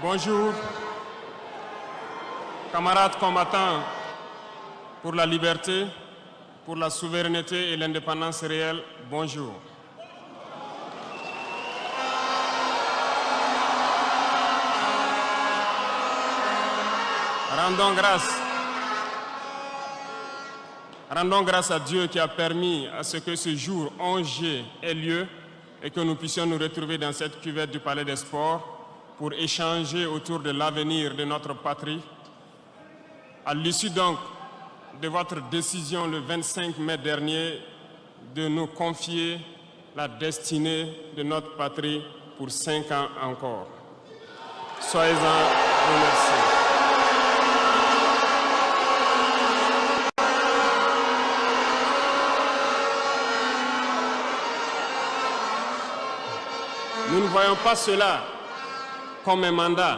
Bonjour, camarades combattants pour la liberté, pour la souveraineté et l'indépendance réelle, bonjour. Rendons grâce à Dieu qui a permis à ce que ce jour 11 juillet ait lieu et que nous puissions nous retrouver dans cette cuvette du Palais des Sports pour échanger autour de l'avenir de notre patrie. À l'issue donc de votre décision le 25 mai dernier de nous confier la destinée de notre patrie pour 5 ans encore. Soyez-en remerciés. Nous ne voyons pas cela comme un mandat,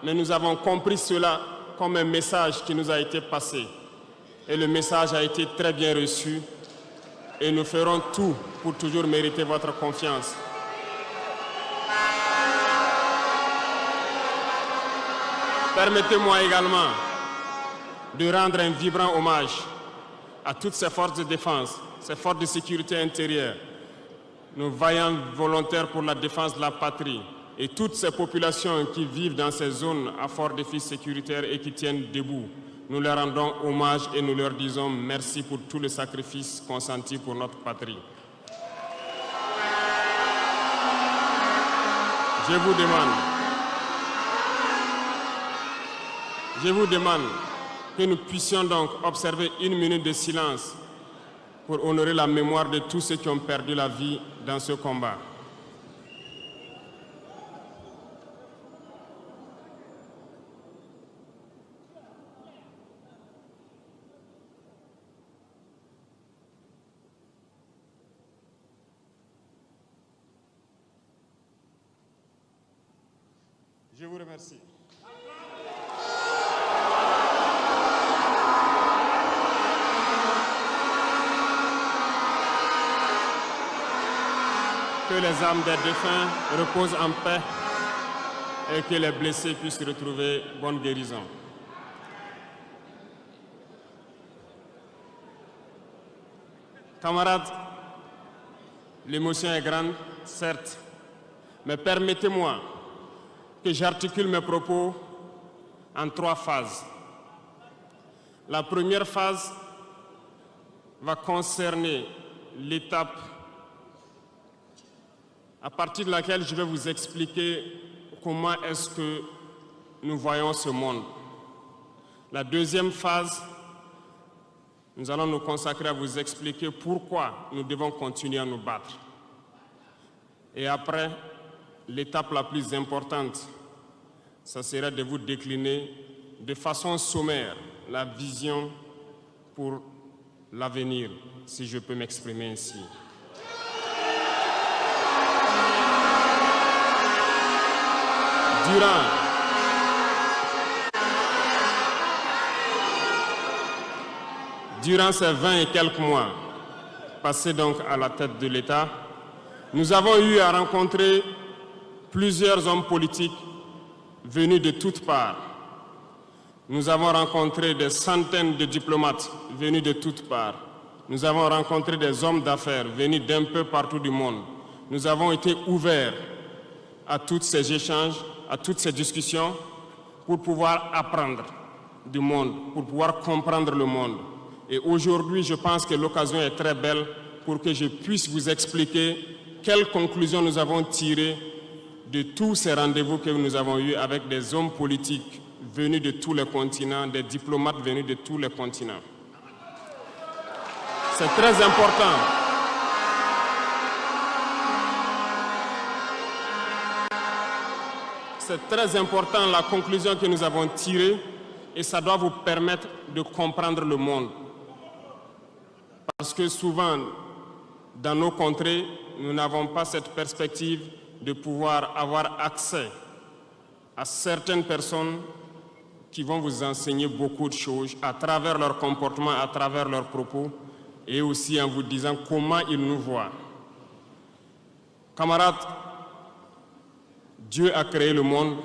mais nous avons compris cela comme un message qui nous a été passé. Et le message a été très bien reçu et nous ferons tout pour toujours mériter votre confiance. Permettez-moi également de rendre un vibrant hommage à toutes ces forces de défense, ces forces de sécurité intérieure, nos vaillants volontaires pour la défense de la patrie et toutes ces populations qui vivent dans ces zones à fort défi sécuritaire et qui tiennent debout. Nous leur rendons hommage et nous leur disons merci pour tous les sacrifices consentis pour notre patrie. Je vous demande que nous puissions donc observer 1 minute de silence pour honorer la mémoire de tous ceux qui ont perdu la vie dans ce combat. Je vous remercie. Que les âmes des défunts reposent en paix et que les blessés puissent retrouver bonne guérison. Camarades, l'émotion est grande, certes, mais permettez-moi que j'articule mes propos en 3 phases. La première phase va concerner l'étape à partir de laquelle je vais vous expliquer comment est-ce que nous voyons ce monde. La deuxième phase, nous allons nous consacrer à vous expliquer pourquoi nous devons continuer à nous battre. Et après, l'étape la plus importante, ça sera de vous décliner de façon sommaire la vision pour l'avenir, si je peux m'exprimer ainsi. Durant ces 20 et quelques mois passés donc à la tête de l'État, nous avons eu à rencontrer plusieurs hommes politiques venus de toutes parts. Nous avons rencontré des centaines de diplomates venus de toutes parts. Nous avons rencontré des hommes d'affaires venus d'un peu partout du monde. Nous avons été ouverts à tous ces échanges, à toutes ces discussions pour pouvoir apprendre du monde, pour pouvoir comprendre le monde. Et aujourd'hui, je pense que l'occasion est très belle pour que je puisse vous expliquer quelles conclusions nous avons tirées de tous ces rendez-vous que nous avons eus avec des hommes politiques venus de tous les continents, des diplomates venus de tous les continents. C'est très important. C'est très important la conclusion que nous avons tirée et ça doit vous permettre de comprendre le monde. Parce que souvent, dans nos contrées, nous n'avons pas cette perspective de pouvoir avoir accès à certaines personnes qui vont vous enseigner beaucoup de choses à travers leur comportement, à travers leurs propos et aussi en vous disant comment ils nous voient. Camarades, Dieu a créé le monde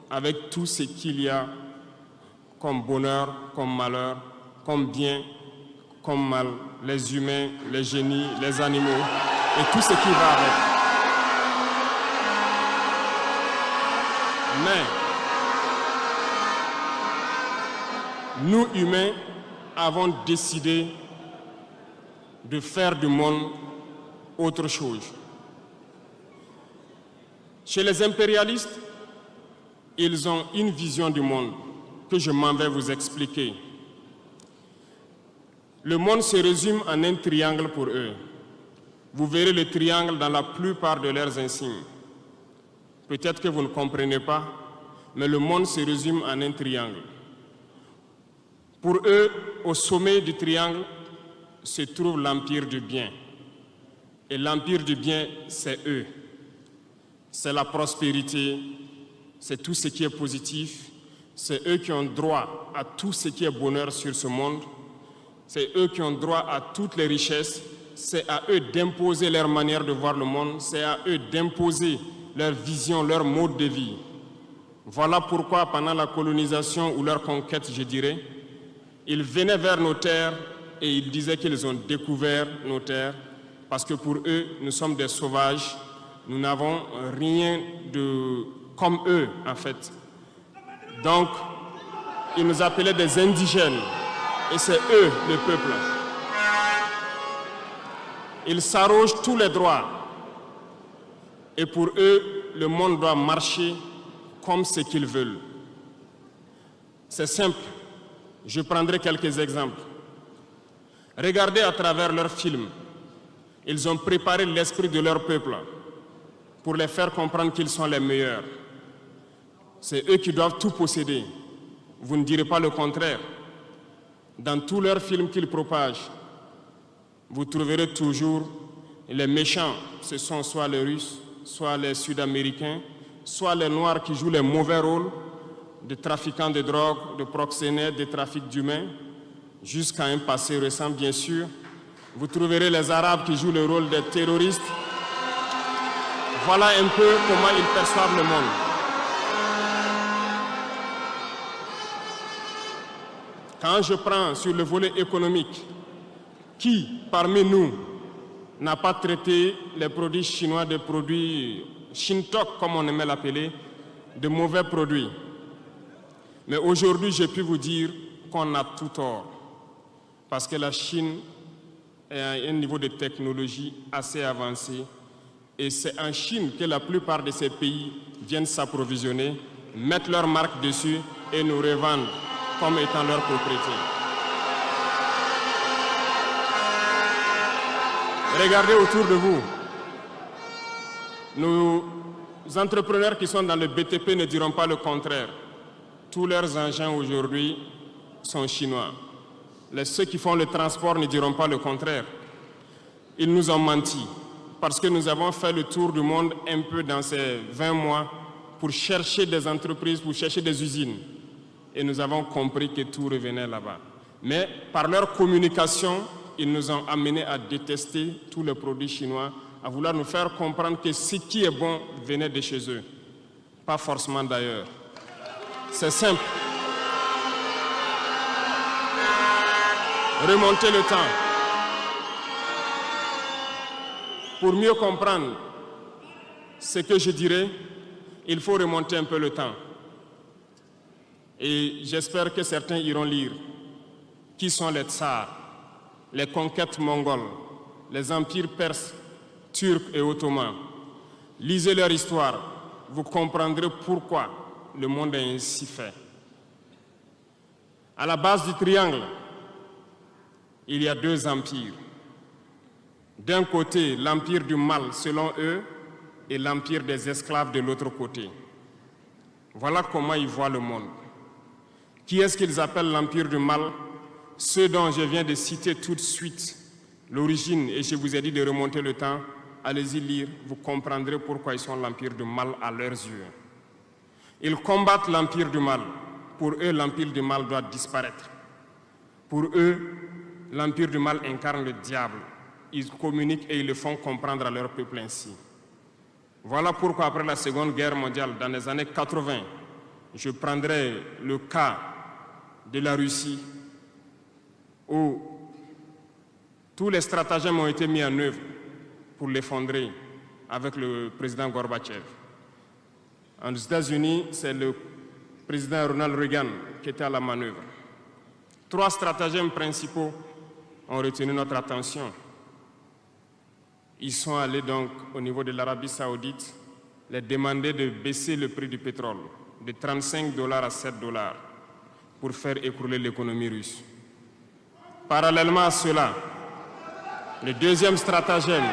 avec tout ce qu'il y a comme bonheur, comme malheur, comme bien, comme mal, les humains, les génies, les animaux et tout ce qui va avec. Mais nous, humains, avons décidé de faire du monde autre chose. Chez les impérialistes, ils ont une vision du monde que je m'en vais vous expliquer. Le monde se résume en un triangle pour eux. Vous verrez le triangle dans la plupart de leurs insignes. Peut-être que vous ne comprenez pas, mais le monde se résume en un triangle. Pour eux, au sommet du triangle, se trouve l'empire du bien. Et l'empire du bien, c'est eux. C'est la prospérité, c'est tout ce qui est positif. C'est eux qui ont droit à tout ce qui est bonheur sur ce monde. C'est eux qui ont droit à toutes les richesses. C'est à eux d'imposer leur manière de voir le monde. C'est à eux d'imposer leur vision, leur mode de vie. Voilà pourquoi, pendant la colonisation ou leur conquête, je dirais, ils venaient vers nos terres et ils disaient qu'ils ont découvert nos terres parce que pour eux, nous sommes des sauvages. Nous n'avons rien de comme eux, en fait. Donc, ils nous appelaient des indigènes. Et c'est eux, le peuple. Ils s'arrogent tous les droits. Et pour eux, le monde doit marcher comme ce qu'ils veulent. C'est simple. Je prendrai quelques exemples. Regardez à travers leurs films. Ils ont préparé l'esprit de leur peuple pour les faire comprendre qu'ils sont les meilleurs. C'est eux qui doivent tout posséder. Vous ne direz pas le contraire. Dans tous leurs films qu'ils propagent, vous trouverez toujours les méchants. Ce sont soit les Russes, soit les Sud-Américains, soit les Noirs qui jouent les mauvais rôles de trafiquants de drogue, de proxénètes, de trafic d'humains, jusqu'à un passé récent, bien sûr. Vous trouverez les Arabes qui jouent le rôle des terroristes. Voilà un peu comment ils perçoivent le monde. Quand je prends sur le volet économique, qui parmi nous n'a pas traité les produits chinois des produits Shintok, comme on aimait l'appeler, de mauvais produits? Mais aujourd'hui, j'ai pu vous dire qu'on a tout tort, parce que la Chine est à un niveau de technologie assez avancé, et c'est en Chine que la plupart de ces pays viennent s'approvisionner, mettent leur marque dessus et nous revendent comme étant leur propriété. Regardez autour de vous. Nos entrepreneurs qui sont dans le BTP ne diront pas le contraire. Tous leurs engins aujourd'hui sont chinois. Ceux qui font le transport ne diront pas le contraire. Ils nous ont menti parce que nous avons fait le tour du monde un peu dans ces 20 mois pour chercher des entreprises, pour chercher des usines. Et nous avons compris que tout revenait là-bas. Mais par leur communication, ils nous ont amenés à détester tous les produits chinois, à vouloir nous faire comprendre que ce qui est bon venait de chez eux, pas forcément d'ailleurs. C'est simple. Remonter le temps. Pour mieux comprendre ce que je dirais, il faut remonter un peu le temps. Et j'espère que certains iront lire qui sont les tsars, les conquêtes mongoles, les empires perses, turcs et ottomans. Lisez leur histoire, vous comprendrez pourquoi le monde est ainsi fait. À la base du triangle, il y a deux empires. D'un côté, l'empire du mal, selon eux, et l'empire des esclaves de l'autre côté. Voilà comment ils voient le monde. Qui est-ce qu'ils appellent l'empire du mal? Ceux dont je viens de citer tout de suite l'origine, et je vous ai dit de remonter le temps, allez-y lire, vous comprendrez pourquoi ils sont l'empire du mal à leurs yeux. Ils combattent l'empire du mal. Pour eux, l'empire du mal doit disparaître. Pour eux, l'empire du mal incarne le diable. Ils communiquent et ils le font comprendre à leur peuple ainsi. Voilà pourquoi après la Seconde Guerre mondiale, dans les années 80, je prendrai le cas de la Russie où tous les stratagèmes ont été mis en œuvre pour l'effondrer avec le président Gorbatchev. Aux États-Unis, c'est le président Ronald Reagan qui était à la manœuvre. 3 stratagèmes principaux ont retenu notre attention. Ils sont allés donc au niveau de l'Arabie Saoudite les demander de baisser le prix du pétrole de 35 $ à 7 $ pour faire écrouler l'économie russe. Parallèlement à cela, le deuxième stratagème,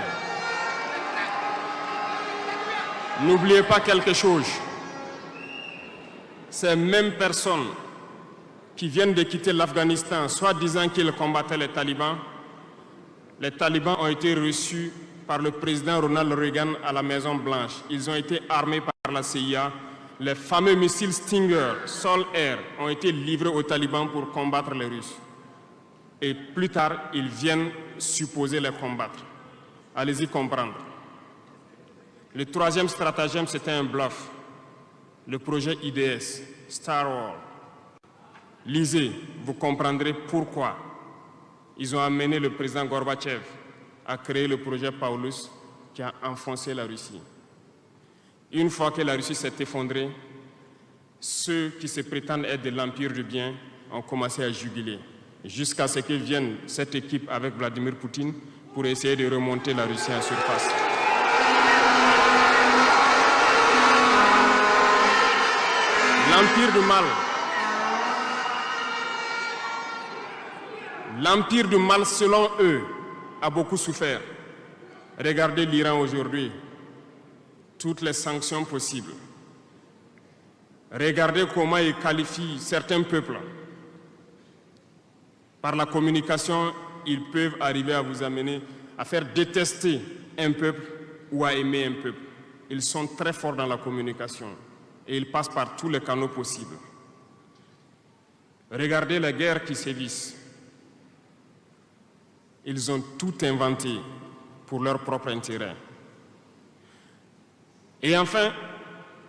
n'oubliez pas quelque chose, ces mêmes personnes qui viennent de quitter l'Afghanistan, soit disant qu'ils combattaient les talibans ont été reçus par le président Ronald Reagan à la Maison-Blanche. Ils ont été armés par la CIA. Les fameux missiles Stinger, Sol-Air, ont été livrés aux talibans pour combattre les Russes. Et plus tard, ils viennent supposer les combattre. Allez-y comprendre. Le troisième stratagème, c'était un bluff. Le projet IDS, Star Wars. Lisez, vous comprendrez pourquoi ils ont amené le président Gorbatchev à créer le projet Paulus qui a enfoncé la Russie. Une fois que la Russie s'est effondrée, ceux qui se prétendent être de l'empire du bien ont commencé à juguler, jusqu'à ce que vienne cette équipe avec Vladimir Poutine pour essayer de remonter la Russie en surface. L'empire du mal. L'empire du mal, selon eux, a beaucoup souffert. Regardez l'Iran aujourd'hui, toutes les sanctions possibles. Regardez comment ils qualifient certains peuples. Par la communication, ils peuvent arriver à vous amener à faire détester un peuple ou à aimer un peuple. Ils sont très forts dans la communication et ils passent par tous les canaux possibles. Regardez les guerres qui sévissent. Ils ont tout inventé pour leur propre intérêt. Et enfin,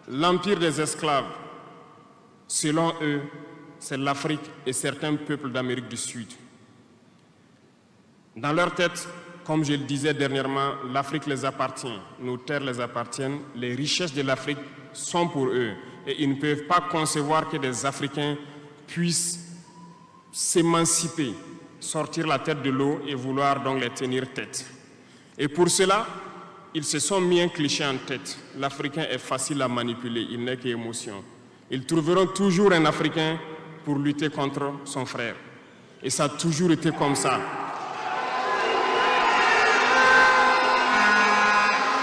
l'empire des esclaves, selon eux, c'est l'Afrique et certains peuples d'Amérique du Sud. Dans leur tête, comme je le disais dernièrement, l'Afrique les appartient, nos terres les appartiennent, les richesses de l'Afrique sont pour eux. Et ils ne peuvent pas concevoir que des Africains puissent s'émanciper, sortir la tête de l'eau et vouloir donc les tenir tête. Et pour cela, ils se sont mis un cliché en tête. L'Africain est facile à manipuler, il n'est qu'émotion. Ils trouveront toujours un Africain pour lutter contre son frère. Et ça a toujours été comme ça.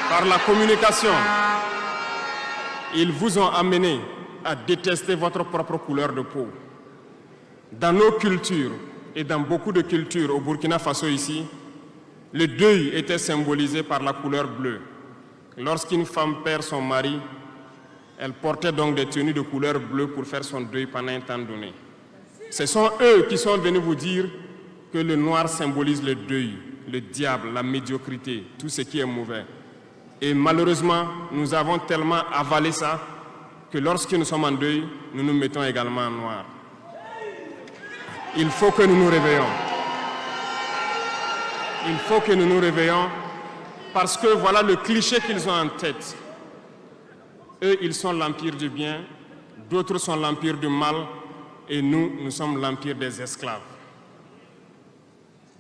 Par la communication, ils vous ont amené à détester votre propre couleur de peau. Dans nos cultures, et dans beaucoup de cultures, au Burkina Faso ici, le deuil était symbolisé par la couleur bleue. Lorsqu'une femme perd son mari, elle portait donc des tenues de couleur bleue pour faire son deuil pendant un temps donné. Ce sont eux qui sont venus vous dire que le noir symbolise le deuil, le diable, la médiocrité, tout ce qui est mauvais. Et malheureusement, nous avons tellement avalé ça que lorsque nous sommes en deuil, nous nous mettons également en noir. Il faut que nous nous réveillons. Il faut que nous nous réveillons parce que voilà le cliché qu'ils ont en tête. Eux, ils sont l'empire du bien, d'autres sont l'empire du mal et nous sommes l'empire des esclaves.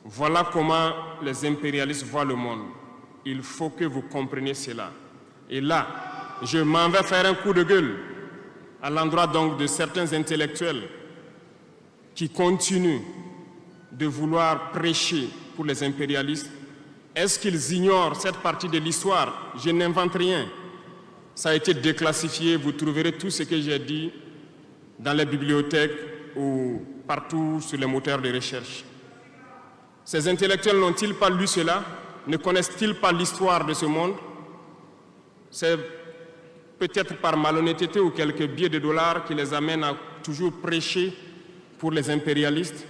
Voilà comment les impérialistes voient le monde. Il faut que vous compreniez cela. Et là, je m'en vais faire un coup de gueule à l'endroit donc de certains intellectuels qui continuent de vouloir prêcher pour les impérialistes. Est-ce qu'ils ignorent cette partie de l'histoire? Je n'invente rien. Ça a été déclassifié, vous trouverez tout ce que j'ai dit dans les bibliothèques ou partout sur les moteurs de recherche. Ces intellectuels n'ont-ils pas lu cela? Ne connaissent-ils pas l'histoire de ce monde? C'est peut-être par malhonnêteté ou quelques billets de dollars qui les amènent à toujours prêcher pour les impérialistes.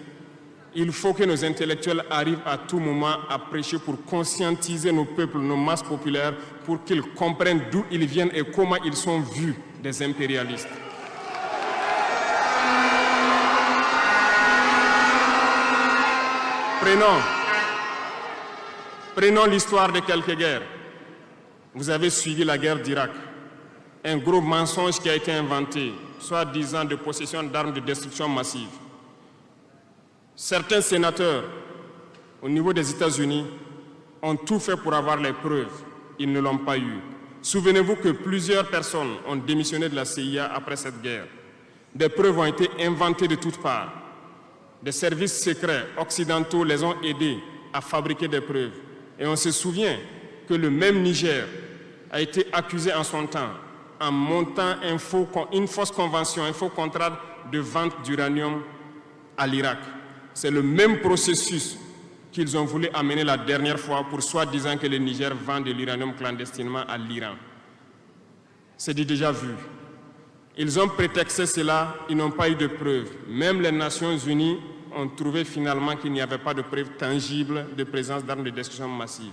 Il faut que nos intellectuels arrivent à tout moment à prêcher pour conscientiser nos peuples, nos masses populaires, pour qu'ils comprennent d'où ils viennent et comment ils sont vus des impérialistes. Prenons l'histoire de quelques guerres. Vous avez suivi la guerre d'Irak. Un gros mensonge qui a été inventé, soi-disant de possession d'armes de destruction massive. Certains sénateurs, au niveau des États-Unis, ont tout fait pour avoir les preuves. Ils ne l'ont pas eu. Souvenez-vous que plusieurs personnes ont démissionné de la CIA après cette guerre. Des preuves ont été inventées de toutes parts. Des services secrets occidentaux les ont aidés à fabriquer des preuves. Et on se souvient que le même Niger a été accusé en son temps en montant une fausse convention, un faux contrat de vente d'uranium à l'Irak. C'est le même processus qu'ils ont voulu amener la dernière fois pour soi-disant que le Niger vend de l'uranium clandestinement à l'Iran. C'est déjà vu. Ils ont prétexté cela, ils n'ont pas eu de preuves. Même les Nations Unies ont trouvé finalement qu'il n'y avait pas de preuves tangibles de présence d'armes de destruction massive.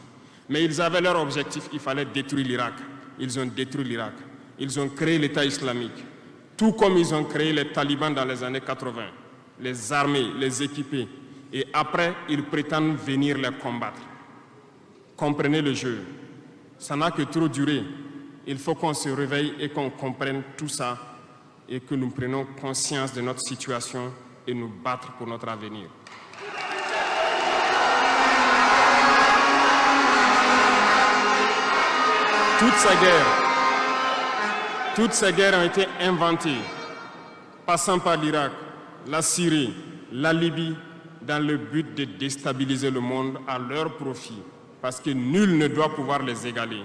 Mais ils avaient leur objectif, il fallait détruire l'Irak. Ils ont détruit l'Irak. Ils ont créé l'État islamique. Tout comme ils ont créé les talibans dans les années 80. Les armés, les équiper. Et après, ils prétendent venir les combattre. Comprenez le jeu. Ça n'a que trop duré. Il faut qu'on se réveille et qu'on comprenne tout ça et que nous prenions conscience de notre situation et nous battre pour notre avenir. Toutes ces guerres ont été inventées, passant par l'Irak, la Syrie, la Libye, dans le but de déstabiliser le monde à leur profit, parce que nul ne doit pouvoir les égaler.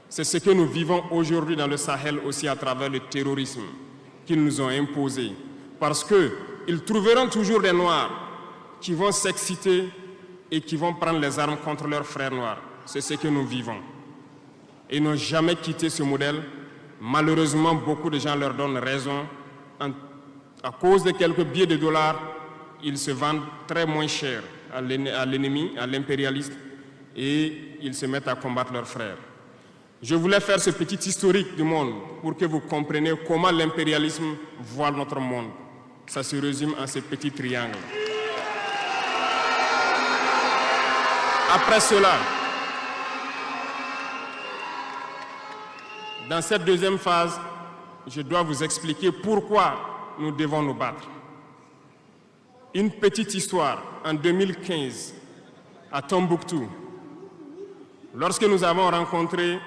C'est ce que nous vivons aujourd'hui dans le Sahel aussi à travers le terrorisme qu'ils nous ont imposé, parce qu'ils trouveront toujours des Noirs qui vont s'exciter et qui vont prendre les armes contre leurs frères noirs. C'est ce que nous vivons. Et ils n'ont jamais quitté ce modèle. Malheureusement, beaucoup de gens leur donnent raison. À cause de quelques billets de dollars, ils se vendent très moins cher à l'ennemi, à l'impérialiste, et ils se mettent à combattre leurs frères. Je voulais faire ce petit historique du monde pour que vous compreniez comment l'impérialisme voit notre monde. Ça se résume en ce petit triangle. Après cela, dans cette deuxième phase, je dois vous expliquer pourquoi nous devons nous battre. Une petite histoire, en 2015, à Tombouctou, lorsque nous avons rencontré,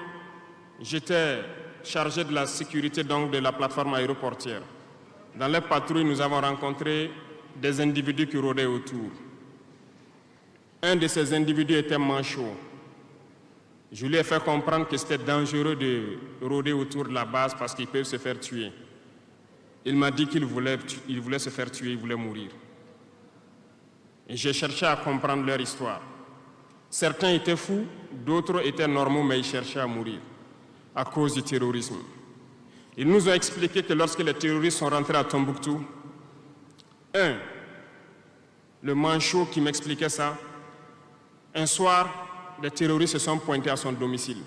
j'étais chargé de la sécurité donc, de la plateforme aéroportière. Dans les patrouilles, nous avons rencontré des individus qui rôdaient autour. Un de ces individus était manchot. Je lui ai fait comprendre que c'était dangereux de rôder autour de la base parce qu'ils peuvent se faire tuer. Il m'a dit qu'il voulait se faire tuer, il voulait mourir. Et j'ai cherché à comprendre leur histoire. Certains étaient fous, d'autres étaient normaux, mais ils cherchaient à mourir à cause du terrorisme. Ils nous ont expliqué que lorsque les terroristes sont rentrés à Tombouctou, le manchot qui m'expliquait ça, un soir, les terroristes se sont pointés à son domicile.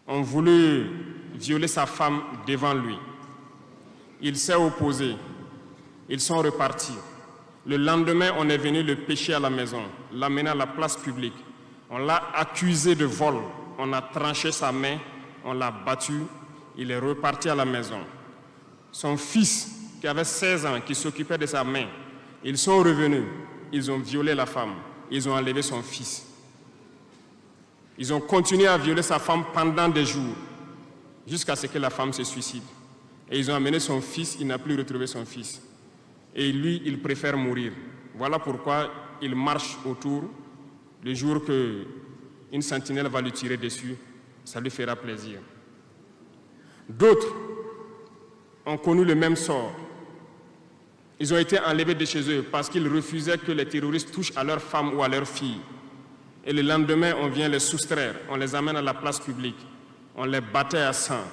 On voulait violer sa femme devant lui. Il s'est opposé. Ils sont repartis. Le lendemain, on est venu le pêcher à la maison, l'amener à la place publique. On l'a accusé de vol. On a tranché sa main, on l'a battu. Il est reparti à la maison. Son fils, qui avait 16 ans, qui s'occupait de sa main, ils sont revenus. Ils ont violé la femme. Ils ont enlevé son fils. Ils ont continué à violer sa femme pendant des jours, jusqu'à ce que la femme se suicide. Et ils ont amené son fils, il n'a plus retrouvé son fils. Et lui, il préfère mourir. Voilà pourquoi il marche autour. Le jour qu'une sentinelle va lui tirer dessus, ça lui fera plaisir. D'autres ont connu le même sort. Ils ont été enlevés de chez eux parce qu'ils refusaient que les terroristes touchent à leurs femmes ou à leurs filles. Et le lendemain, on vient les soustraire, on les amène à la place publique, on les battait à sang.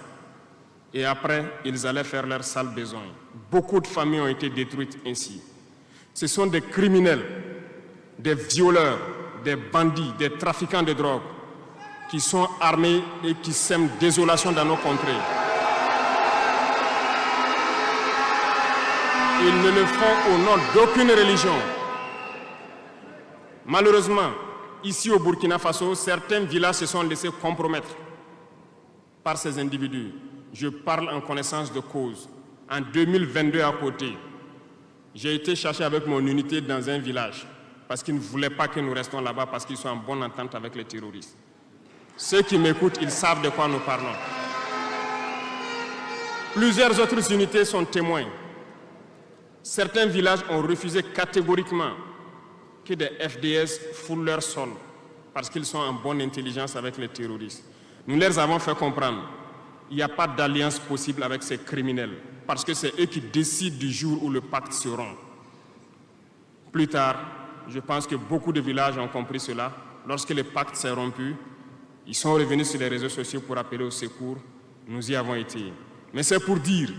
Et après, ils allaient faire leur sale besoin. Beaucoup de familles ont été détruites ainsi. Ce sont des criminels, des violeurs, des bandits, des trafiquants de drogue qui sont armés et qui sèment désolation dans nos contrées. Ils ne le font au nom d'aucune religion. Malheureusement, ici au Burkina Faso, certains villages se sont laissés compromettre par ces individus. Je parle en connaissance de cause. En 2022 à côté, j'ai été chercher avec mon unité dans un village parce qu'ils ne voulaient pas que nous restions là-bas parce qu'ils sont en bonne entente avec les terroristes. Ceux qui m'écoutent, ils savent de quoi nous parlons. Plusieurs autres unités sont témoins. Certains villages ont refusé catégoriquement que des FDS foulent leur sol parce qu'ils sont en bonne intelligence avec les terroristes. Nous leur avons fait comprendre qu'il n'y a pas d'alliance possible avec ces criminels parce que c'est eux qui décident du jour où le pacte se rompt. Plus tard, je pense que beaucoup de villages ont compris cela. Lorsque le pacte s'est rompu, ils sont revenus sur les réseaux sociaux pour appeler au secours. Nous y avons été. Mais c'est pour dire,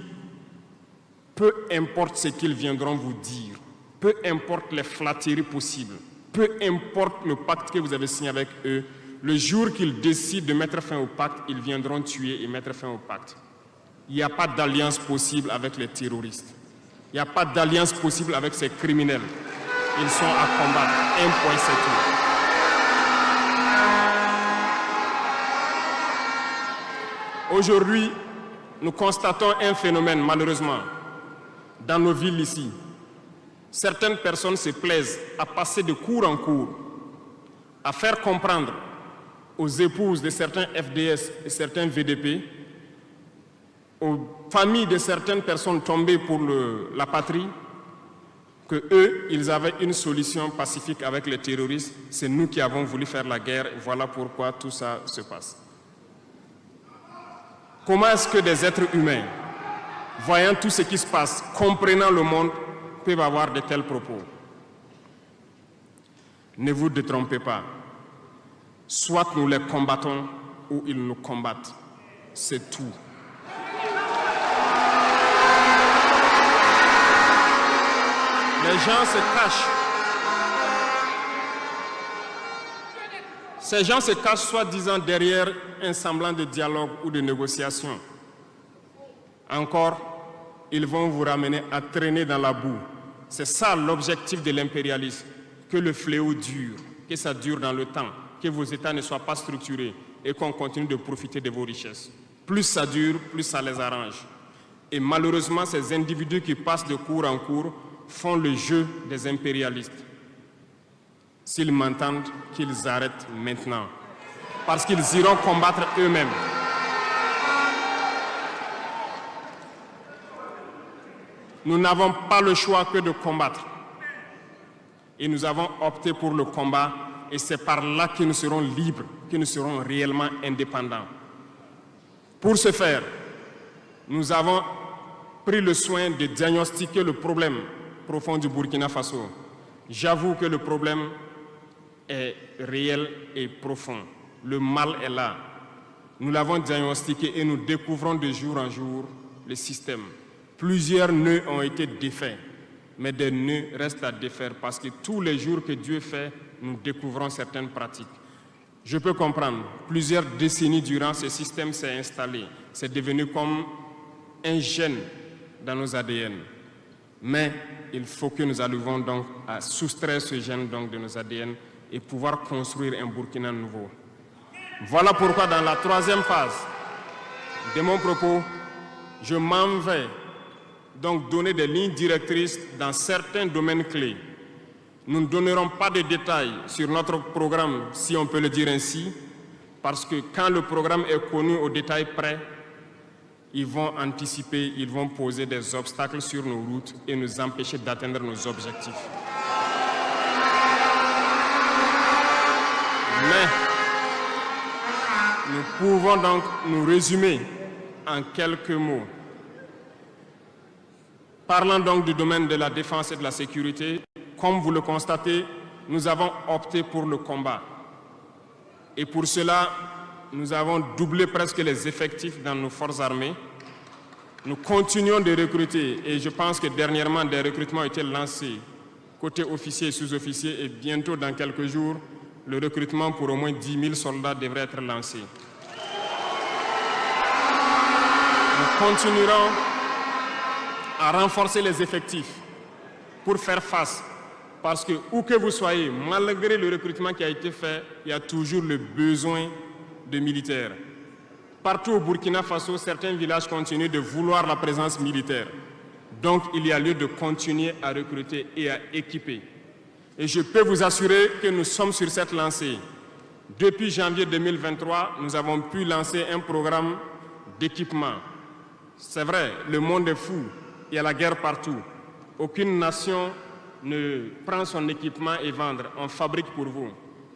peu importe ce qu'ils viendront vous dire, peu importe les flatteries possibles, peu importe le pacte que vous avez signé avec eux, le jour qu'ils décident de mettre fin au pacte, ils viendront tuer et mettre fin au pacte. Il n'y a pas d'alliance possible avec les terroristes. Il n'y a pas d'alliance possible avec ces criminels. Ils sont à combattre. Un point, c'est tout. Aujourd'hui, nous constatons un phénomène, malheureusement, dans nos villes ici. Certaines personnes se plaisent à passer de cour en cour, à faire comprendre aux épouses de certains FDS et certains VDP, aux familles de certaines personnes tombées pour la patrie, que eux, ils avaient une solution pacifique avec les terroristes. C'est nous qui avons voulu faire la guerre et voilà pourquoi tout ça se passe. Comment est-ce que des êtres humains, voyant tout ce qui se passe, comprenant le monde, peuvent avoir de tels propos? Ne vous détrompez pas. Soit nous les combattons ou ils nous combattent. C'est tout. Les gens se cachent. Ces gens se cachent soi-disant derrière un semblant de dialogue ou de négociation. Encore, ils vont vous ramener à traîner dans la boue. C'est ça l'objectif de l'impérialisme, que le fléau dure, que ça dure dans le temps, que vos États ne soient pas structurés et qu'on continue de profiter de vos richesses. Plus ça dure, plus ça les arrange. Et malheureusement, ces individus qui passent de cour en cour font le jeu des impérialistes. S'ils m'entendent, qu'ils arrêtent maintenant, parce qu'ils iront combattre eux-mêmes. Nous n'avons pas le choix que de combattre. Et nous avons opté pour le combat, et c'est par là que nous serons libres, que nous serons réellement indépendants. Pour ce faire, nous avons pris le soin de diagnostiquer le problème profond du Burkina Faso. J'avoue que le problème est réel et profond. Le mal est là. Nous l'avons diagnostiqué et nous découvrons de jour en jour le système. Plusieurs nœuds ont été défaits, mais des nœuds restent à défaire parce que tous les jours que Dieu fait, nous découvrons certaines pratiques. Je peux comprendre, plusieurs décennies durant, ce système s'est installé. C'est devenu comme un gène dans nos ADN. Mais il faut que nous arrivions donc à soustraire ce gène donc de nos ADN et pouvoir construire un Burkina nouveau. Voilà pourquoi dans la troisième phase de mon propos, je m'en vais donc donner des lignes directrices dans certains domaines clés. Nous ne donnerons pas de détails sur notre programme, si on peut le dire ainsi, parce que quand le programme est connu au détail près, ils vont anticiper, ils vont poser des obstacles sur nos routes et nous empêcher d'atteindre nos objectifs. Mais nous pouvons donc nous résumer en quelques mots. Parlant donc du domaine de la défense et de la sécurité, comme vous le constatez, nous avons opté pour le combat. Et pour cela, nous avons doublé presque les effectifs dans nos forces armées. Nous continuons de recruter et je pense que dernièrement, des recrutements ont été lancés côté officiers et sous-officiers et bientôt, dans quelques jours, le recrutement pour au moins 10 000 soldats devrait être lancé. Nous continuerons à renforcer les effectifs pour faire face Parce que où que vous soyez, malgré le recrutement qui a été fait, il y a toujours le besoin de militaires. Partout au Burkina Faso, certains villages continuent de vouloir la présence militaire. Donc, il y a lieu de continuer à recruter et à équiper. Et je peux vous assurer que nous sommes sur cette lancée. Depuis janvier 2023, nous avons pu lancer un programme d'équipement. C'est vrai, le monde est fou, il y a la guerre partout. Aucune nation ne prend son équipement et vend, on fabrique pour vous.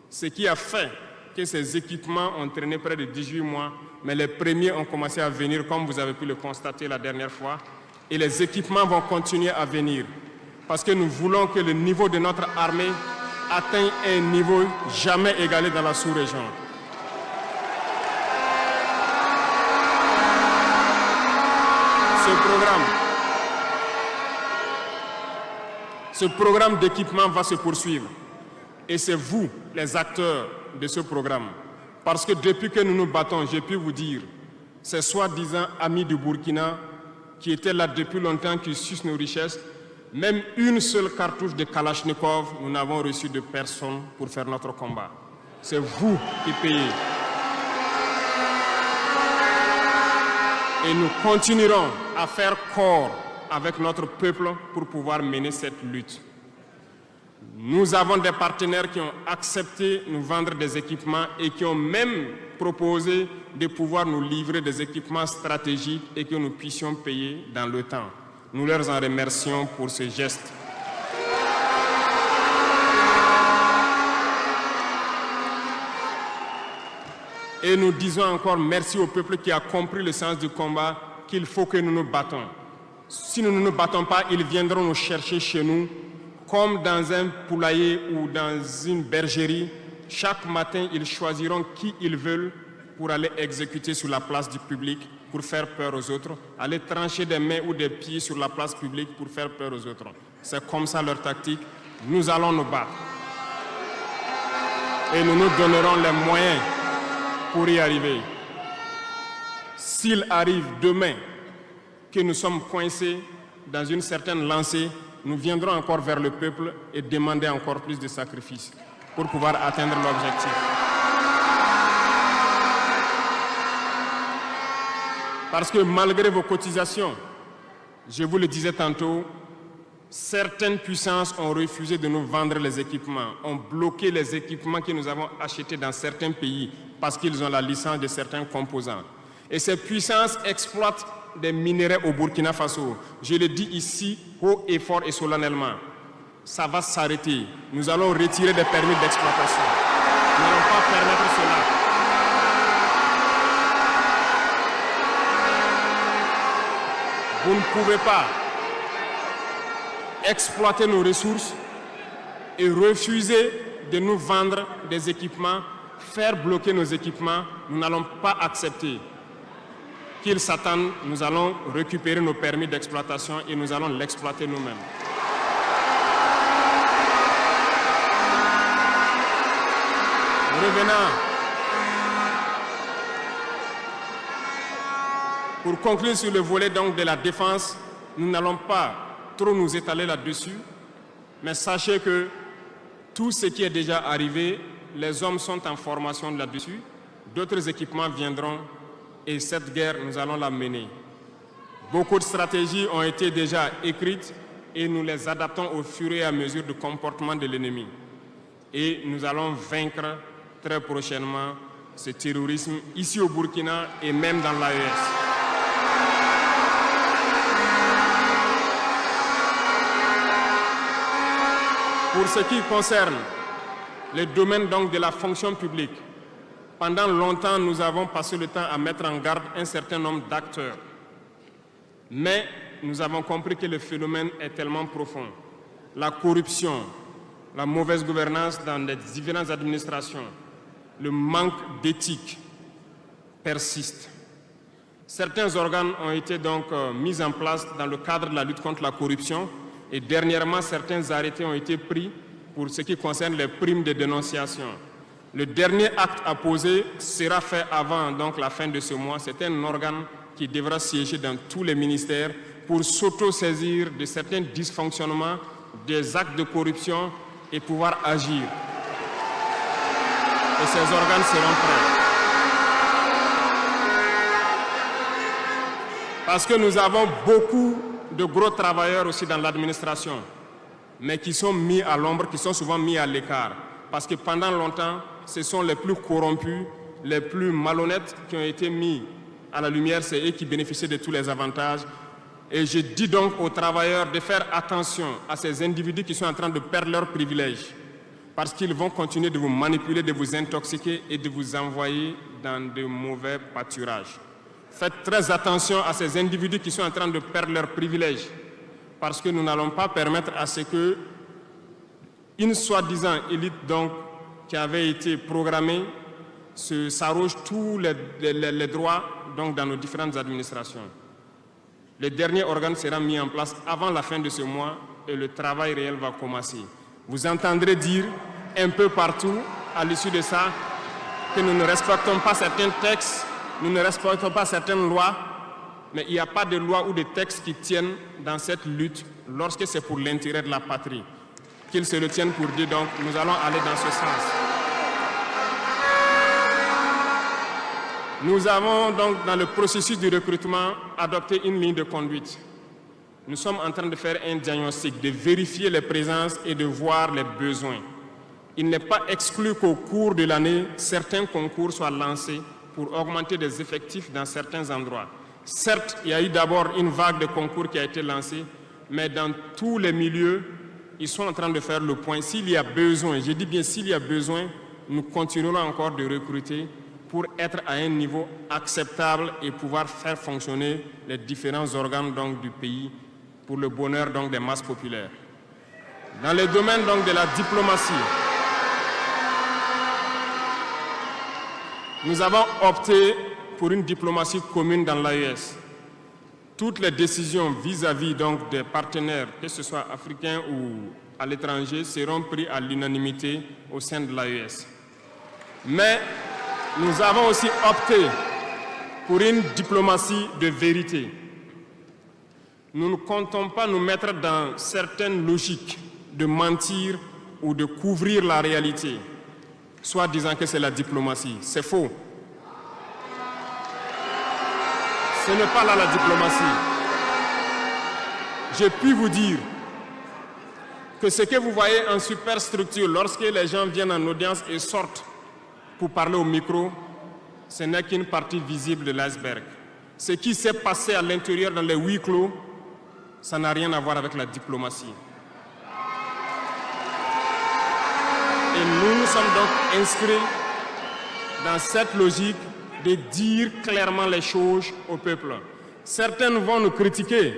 Ce qui a fait que ces équipements ont traîné près de 18 mois, mais les premiers ont commencé à venir, comme vous avez pu le constater la dernière fois, et les équipements vont continuer à venir, parce que nous voulons que le niveau de notre armée atteigne un niveau jamais égalé dans la sous-région. Ce programme d'équipement va se poursuivre. Et c'est vous, les acteurs de ce programme. Parce que depuis que nous nous battons, j'ai pu vous dire, ces soi-disant amis du Burkina qui étaient là depuis longtemps, qui sucent nos richesses, même une seule cartouche de Kalachnikov, nous n'avons reçu de personne pour faire notre combat. C'est vous qui payez. Et nous continuerons à faire corps avec notre peuple pour pouvoir mener cette lutte. Nous avons des partenaires qui ont accepté de nous vendre des équipements et qui ont même proposé de pouvoir nous livrer des équipements stratégiques et que nous puissions payer dans le temps. Nous leur en remercions pour ce geste. Et nous disons encore merci au peuple qui a compris le sens du combat, qu'il faut que nous nous battons. Si nous ne nous battons pas, ils viendront nous chercher chez nous, comme dans un poulailler ou dans une bergerie. Chaque matin, ils choisiront qui ils veulent pour aller exécuter sur la place du public, pour faire peur aux autres, aller trancher des mains ou des pieds sur la place publique pour faire peur aux autres. C'est comme ça leur tactique. Nous allons nous battre. Et nous nous donnerons les moyens pour y arriver. S'il arrive demain que nous sommes coincés dans une certaine lancée, nous viendrons encore vers le peuple et demander encore plus de sacrifices pour pouvoir atteindre l'objectif. Parce que malgré vos cotisations, je vous le disais tantôt, certaines puissances ont refusé de nous vendre les équipements, ont bloqué les équipements que nous avons achetés dans certains pays parce qu'ils ont la licence de certains composants. Et ces puissances exploitent des minerais au Burkina Faso. Je le dis ici, haut et fort et solennellement. Ça va s'arrêter. Nous allons retirer des permis d'exploitation. Nous n'allons pas permettre cela. Vous ne pouvez pas exploiter nos ressources et refuser de nous vendre des équipements, faire bloquer nos équipements. Nous n'allons pas accepter. Qu'ils s'attendent, nous allons récupérer nos permis d'exploitation et nous allons l'exploiter nous-mêmes. Revenant. Pour conclure sur le volet donc de la défense, nous n'allons pas trop nous étaler là-dessus, mais sachez que tout ce qui est déjà arrivé, les hommes sont en formation là-dessus, d'autres équipements viendront. Et cette guerre, nous allons la mener. Beaucoup de stratégies ont été déjà écrites et nous les adaptons au fur et à mesure du comportement de l'ennemi. Et nous allons vaincre très prochainement ce terrorisme ici au Burkina et même dans l'AES. Pour ce qui concerne le domaine donc de la fonction publique, pendant longtemps, nous avons passé le temps à mettre en garde un certain nombre d'acteurs. Mais nous avons compris que le phénomène est tellement profond. La corruption, la mauvaise gouvernance dans les différentes administrations, le manque d'éthique persiste. Certains organes ont été donc mis en place dans le cadre de la lutte contre la corruption et dernièrement, certains arrêtés ont été pris pour ce qui concerne les primes de dénonciation. Le dernier acte à poser sera fait avant donc, la fin de ce mois. C'est un organe qui devra siéger dans tous les ministères pour s'auto-saisir de certains dysfonctionnements des actes de corruption et pouvoir agir. Et ces organes seront prêts. Parce que nous avons beaucoup de gros travailleurs aussi dans l'administration, mais qui sont mis à l'ombre, qui sont souvent mis à l'écart. Parce que pendant longtemps, ce sont les plus corrompus, les plus malhonnêtes qui ont été mis à la lumière, c'est eux qui bénéficient de tous les avantages. Et je dis donc aux travailleurs de faire attention à ces individus qui sont en train de perdre leurs privilèges, parce qu'ils vont continuer de vous manipuler, de vous intoxiquer et de vous envoyer dans de mauvais pâturages. Faites très attention à ces individus qui sont en train de perdre leurs privilèges, parce que nous n'allons pas permettre à ce que une soi-disant élite donc, qui avait été programmée s'arroge tous les droits donc, dans nos différentes administrations. Le dernier organe sera mis en place avant la fin de ce mois et le travail réel va commencer. Vous entendrez dire un peu partout, à l'issue de ça, que nous ne respectons pas certains textes, nous ne respectons pas certaines lois, mais il n'y a pas de loi ou de textes qui tiennent dans cette lutte lorsque c'est pour l'intérêt de la patrie. Qu'ils se le tiennent pour dire, donc, nous allons aller dans ce sens. Nous avons donc, dans le processus de recrutement, adopté une ligne de conduite. Nous sommes en train de faire un diagnostic, de vérifier les présences et de voir les besoins. Il n'est pas exclu qu'au cours de l'année, certains concours soient lancés pour augmenter des effectifs dans certains endroits. Certes, il y a eu d'abord une vague de concours qui a été lancée, mais dans tous les milieux, ils sont en train de faire le point. S'il y a besoin, je dis bien s'il y a besoin, nous continuerons encore de recruter pour être à un niveau acceptable et pouvoir faire fonctionner les différents organes donc, du pays pour le bonheur donc, des masses populaires. Dans le domaine donc, de la diplomatie, nous avons opté pour une diplomatie commune dans l'AES. Toutes les décisions vis-à-vis donc, des partenaires, que ce soit africains ou à l'étranger, seront prises à l'unanimité au sein de l'AES. Mais nous avons aussi opté pour une diplomatie de vérité. Nous ne comptons pas nous mettre dans certaines logiques de mentir ou de couvrir la réalité, soit disant que c'est la diplomatie. C'est faux. Ce n'est pas là la diplomatie. Je puis vous dire que ce que vous voyez en superstructure, lorsque les gens viennent en audience et sortent pour parler au micro, ce n'est qu'une partie visible de l'iceberg. Ce qui s'est passé à l'intérieur dans les huis clos, ça n'a rien à voir avec la diplomatie. Et nous sommes donc inscrits dans cette logique de dire clairement les choses au peuple. Certains vont nous critiquer,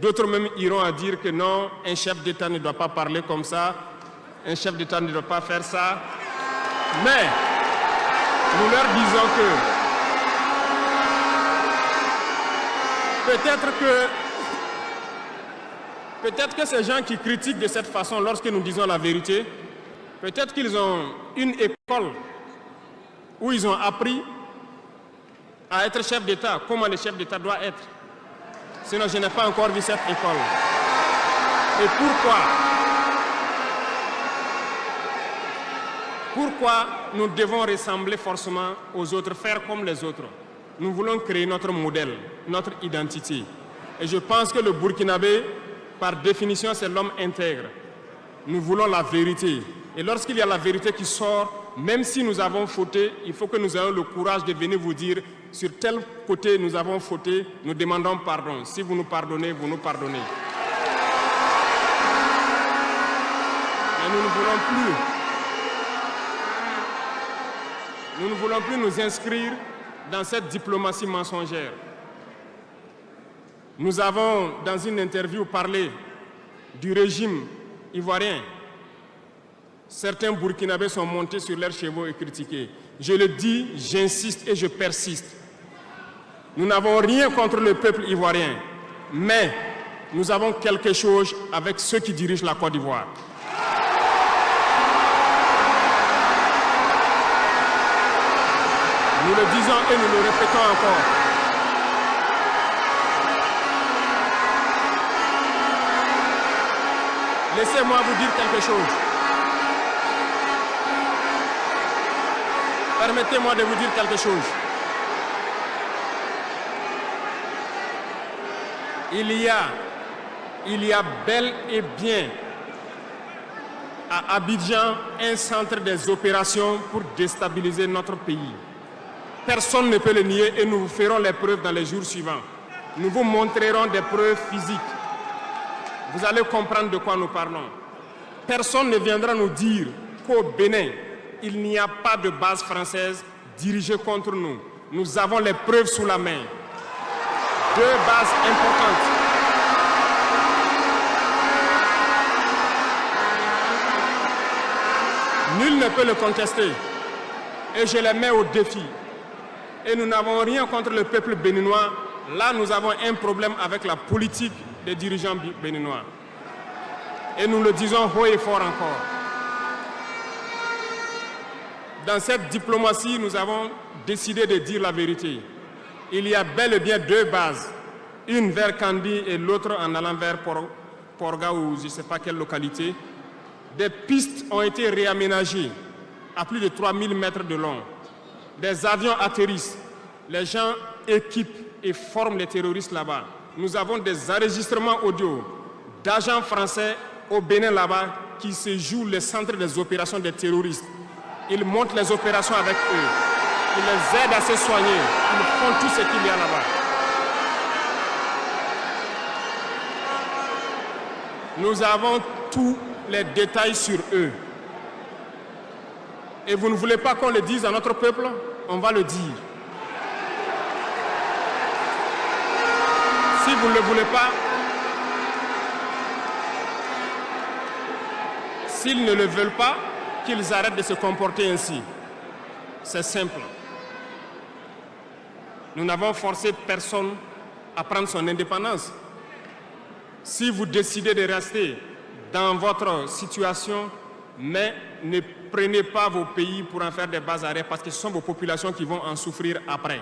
d'autres même iront à dire que non, un chef d'État ne doit pas parler comme ça, un chef d'État ne doit pas faire ça. Mais nous leur disons que peut-être que ces gens qui critiquent de cette façon, lorsque nous disons la vérité, peut-être qu'ils ont une école où ils ont appris à être chef d'État, comment le chef d'État doit être. Sinon, je n'ai pas encore vu cette école. Et pourquoi nous devons ressembler forcément aux autres, faire comme les autres? Nous voulons créer notre modèle, notre identité. Et je pense que le Burkinabé, par définition, c'est l'homme intègre. Nous voulons la vérité. Et lorsqu'il y a la vérité qui sort, même si nous avons fauté, il faut que nous ayons le courage de venir vous dire sur tel côté nous avons fauté, nous demandons pardon. Si vous nous pardonnez, vous nous pardonnez. Et nous ne voulons plus nous inscrire dans cette diplomatie mensongère. Nous avons, dans une interview, parlé du régime ivoirien. Certains Burkinabés sont montés sur leurs chevaux et critiqués. Je le dis, j'insiste et je persiste. Nous n'avons rien contre le peuple ivoirien, mais nous avons quelque chose avec ceux qui dirigent la Côte d'Ivoire. Nous le disons et nous le répétons encore. Laissez-moi vous dire quelque chose. Permettez-moi de vous dire quelque chose. Il y a bel et bien à Abidjan un centre des opérations pour déstabiliser notre pays. Personne ne peut le nier et nous vous ferons les preuves dans les jours suivants. Nous vous montrerons des preuves physiques. Vous allez comprendre de quoi nous parlons. Personne ne viendra nous dire qu'au Bénin, il n'y a pas de base française dirigée contre nous. Nous avons les preuves sous la main. 2 bases importantes. Nul ne peut le contester. Et je les mets au défi. Et nous n'avons rien contre le peuple béninois. Là, nous avons un problème avec la politique des dirigeants béninois. Et nous le disons haut et fort encore. Dans cette diplomatie, nous avons décidé de dire la vérité. Il y a bel et bien 2 bases. Une vers Kandi et l'autre en allant vers Porga ou je ne sais pas quelle localité. Des pistes ont été réaménagées à plus de 3000 mètres de long. Des avions atterrissent. Les gens équipent et forment les terroristes là-bas. Nous avons des enregistrements audio d'agents français au Bénin là-bas qui se jouent les centres des opérations des terroristes. Ils montent les opérations avec eux. Ils les aident à se soigner. Ils font tout ce qu'il y a là-bas. Nous avons tous les détails sur eux. Et vous ne voulez pas qu'on le dise à notre peuple? On va le dire. Si vous ne le voulez pas, s'ils ne le veulent pas, qu'ils arrêtent de se comporter ainsi. C'est simple. Nous n'avons forcé personne à prendre son indépendance. Si vous décidez de rester dans votre situation, mais ne prenez pas vos pays pour en faire des bases arrêts parce que ce sont vos populations qui vont en souffrir après.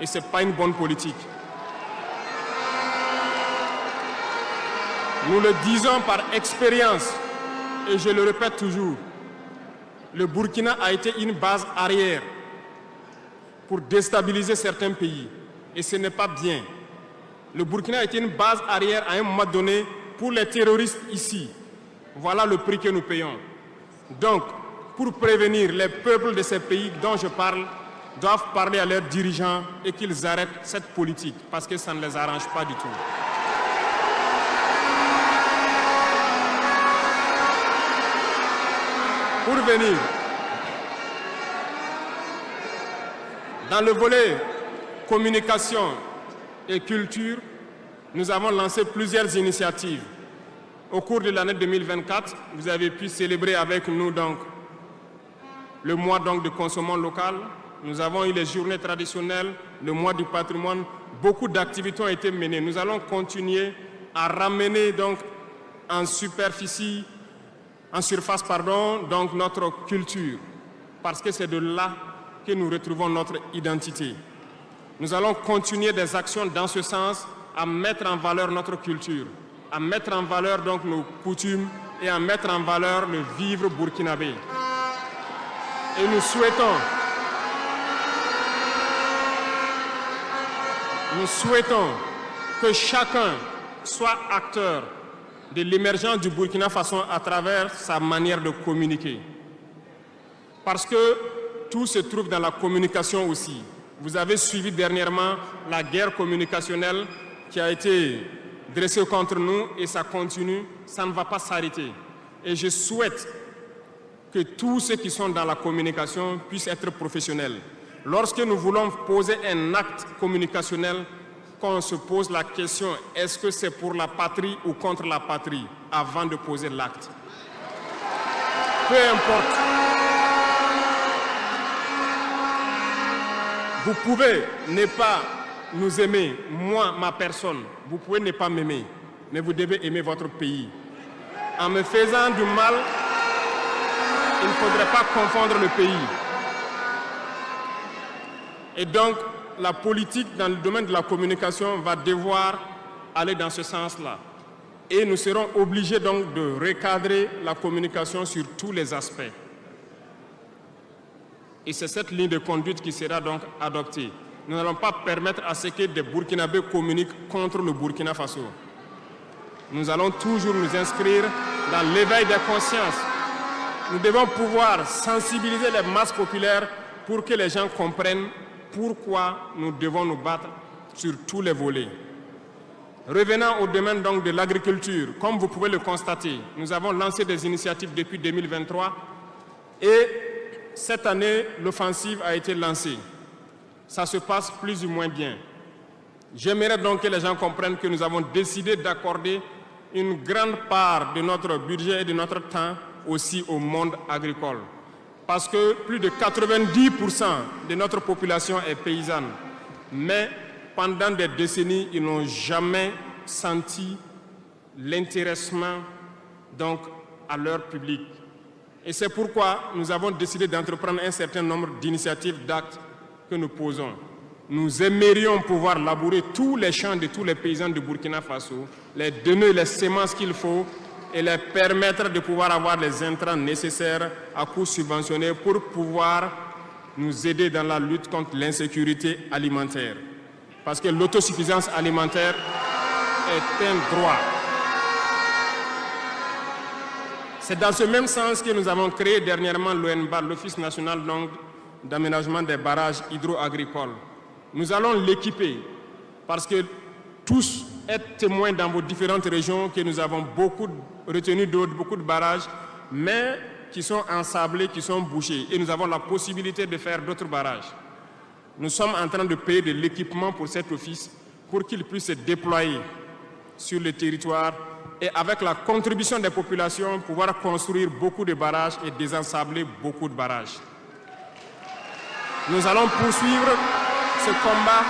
Et ce n'est pas une bonne politique. Nous le disons par expérience, et je le répète toujours, le Burkina a été une base arrière pour déstabiliser certains pays. Et ce n'est pas bien. Le Burkina a été une base arrière à un moment donné pour les terroristes ici. Voilà le prix que nous payons. Donc, pour prévenir les peuples de ces pays dont je parle, doivent parler à leurs dirigeants et qu'ils arrêtent cette politique parce que ça ne les arrange pas du tout. Pour venir, dans le volet communication et culture, nous avons lancé plusieurs initiatives. Au cours de l'année 2024, vous avez pu célébrer avec nous donc, le mois donc, de consommation locale. Nous avons eu les journées traditionnelles, le mois du patrimoine. Beaucoup d'activités ont été menées. Nous allons continuer à ramener donc, en surface, donc notre culture, parce que c'est de là que nous retrouvons notre identité. Nous allons continuer des actions dans ce sens, à mettre en valeur notre culture, à mettre en valeur donc nos coutumes et à mettre en valeur le vivre burkinabé. Et nous souhaitons que chacun soit acteur de l'émergence du Burkina Faso à travers sa manière de communiquer. Parce que tout se trouve dans la communication aussi. Vous avez suivi dernièrement la guerre communicationnelle qui a été dressée contre nous et ça continue, ça ne va pas s'arrêter. Et je souhaite que tous ceux qui sont dans la communication puissent être professionnels. Lorsque nous voulons poser un acte communicationnel, qu'on se pose la question, est-ce que c'est pour la patrie ou contre la patrie, avant de poser l'acte. Peu importe. Vous pouvez ne pas nous aimer, moi, ma personne. Vous pouvez ne pas m'aimer, mais vous devez aimer votre pays. En me faisant du mal, il ne faudrait pas confondre le pays. Et donc, la politique dans le domaine de la communication va devoir aller dans ce sens-là. Et nous serons obligés donc de recadrer la communication sur tous les aspects. Et c'est cette ligne de conduite qui sera donc adoptée. Nous n'allons pas permettre à ce que des Burkinabés communiquent contre le Burkina Faso. Nous allons toujours nous inscrire dans l'éveil des consciences. Nous devons pouvoir sensibiliser les masses populaires pour que les gens comprennent pourquoi nous devons nous battre sur tous les volets. Revenant au domaine donc de l'agriculture, comme vous pouvez le constater, nous avons lancé des initiatives depuis 2023 et cette année, l'offensive a été lancée. Ça se passe plus ou moins bien. J'aimerais donc que les gens comprennent que nous avons décidé d'accorder une grande part de notre budget et de notre temps aussi au monde agricole. Parce que plus de 90% de notre population est paysanne. Mais pendant des décennies, ils n'ont jamais senti l'intéressement donc à leur public. Et c'est pourquoi nous avons décidé d'entreprendre un certain nombre d'initiatives, d'actes que nous posons. Nous aimerions pouvoir labourer tous les champs de tous les paysans du Burkina Faso, les donner les semences qu'il faut et les permettre de pouvoir avoir les intrants nécessaires à coût subventionné pour pouvoir nous aider dans la lutte contre l'insécurité alimentaire. Parce que l'autosuffisance alimentaire est un droit. C'est dans ce même sens que nous avons créé dernièrement l'ONBAR, l'Office national d'aménagement des barrages hydro-agricoles. Nous allons l'équiper parce que tous êtes témoins dans vos différentes régions que nous avons beaucoup retenu d'eau, beaucoup de barrages, mais qui sont ensablés, qui sont bouchés. Et nous avons la possibilité de faire d'autres barrages. Nous sommes en train de payer de l'équipement pour cet office pour qu'il puisse se déployer sur le territoire et avec la contribution des populations, pouvoir construire beaucoup de barrages et désensabler beaucoup de barrages. Nous allons poursuivre ce combat.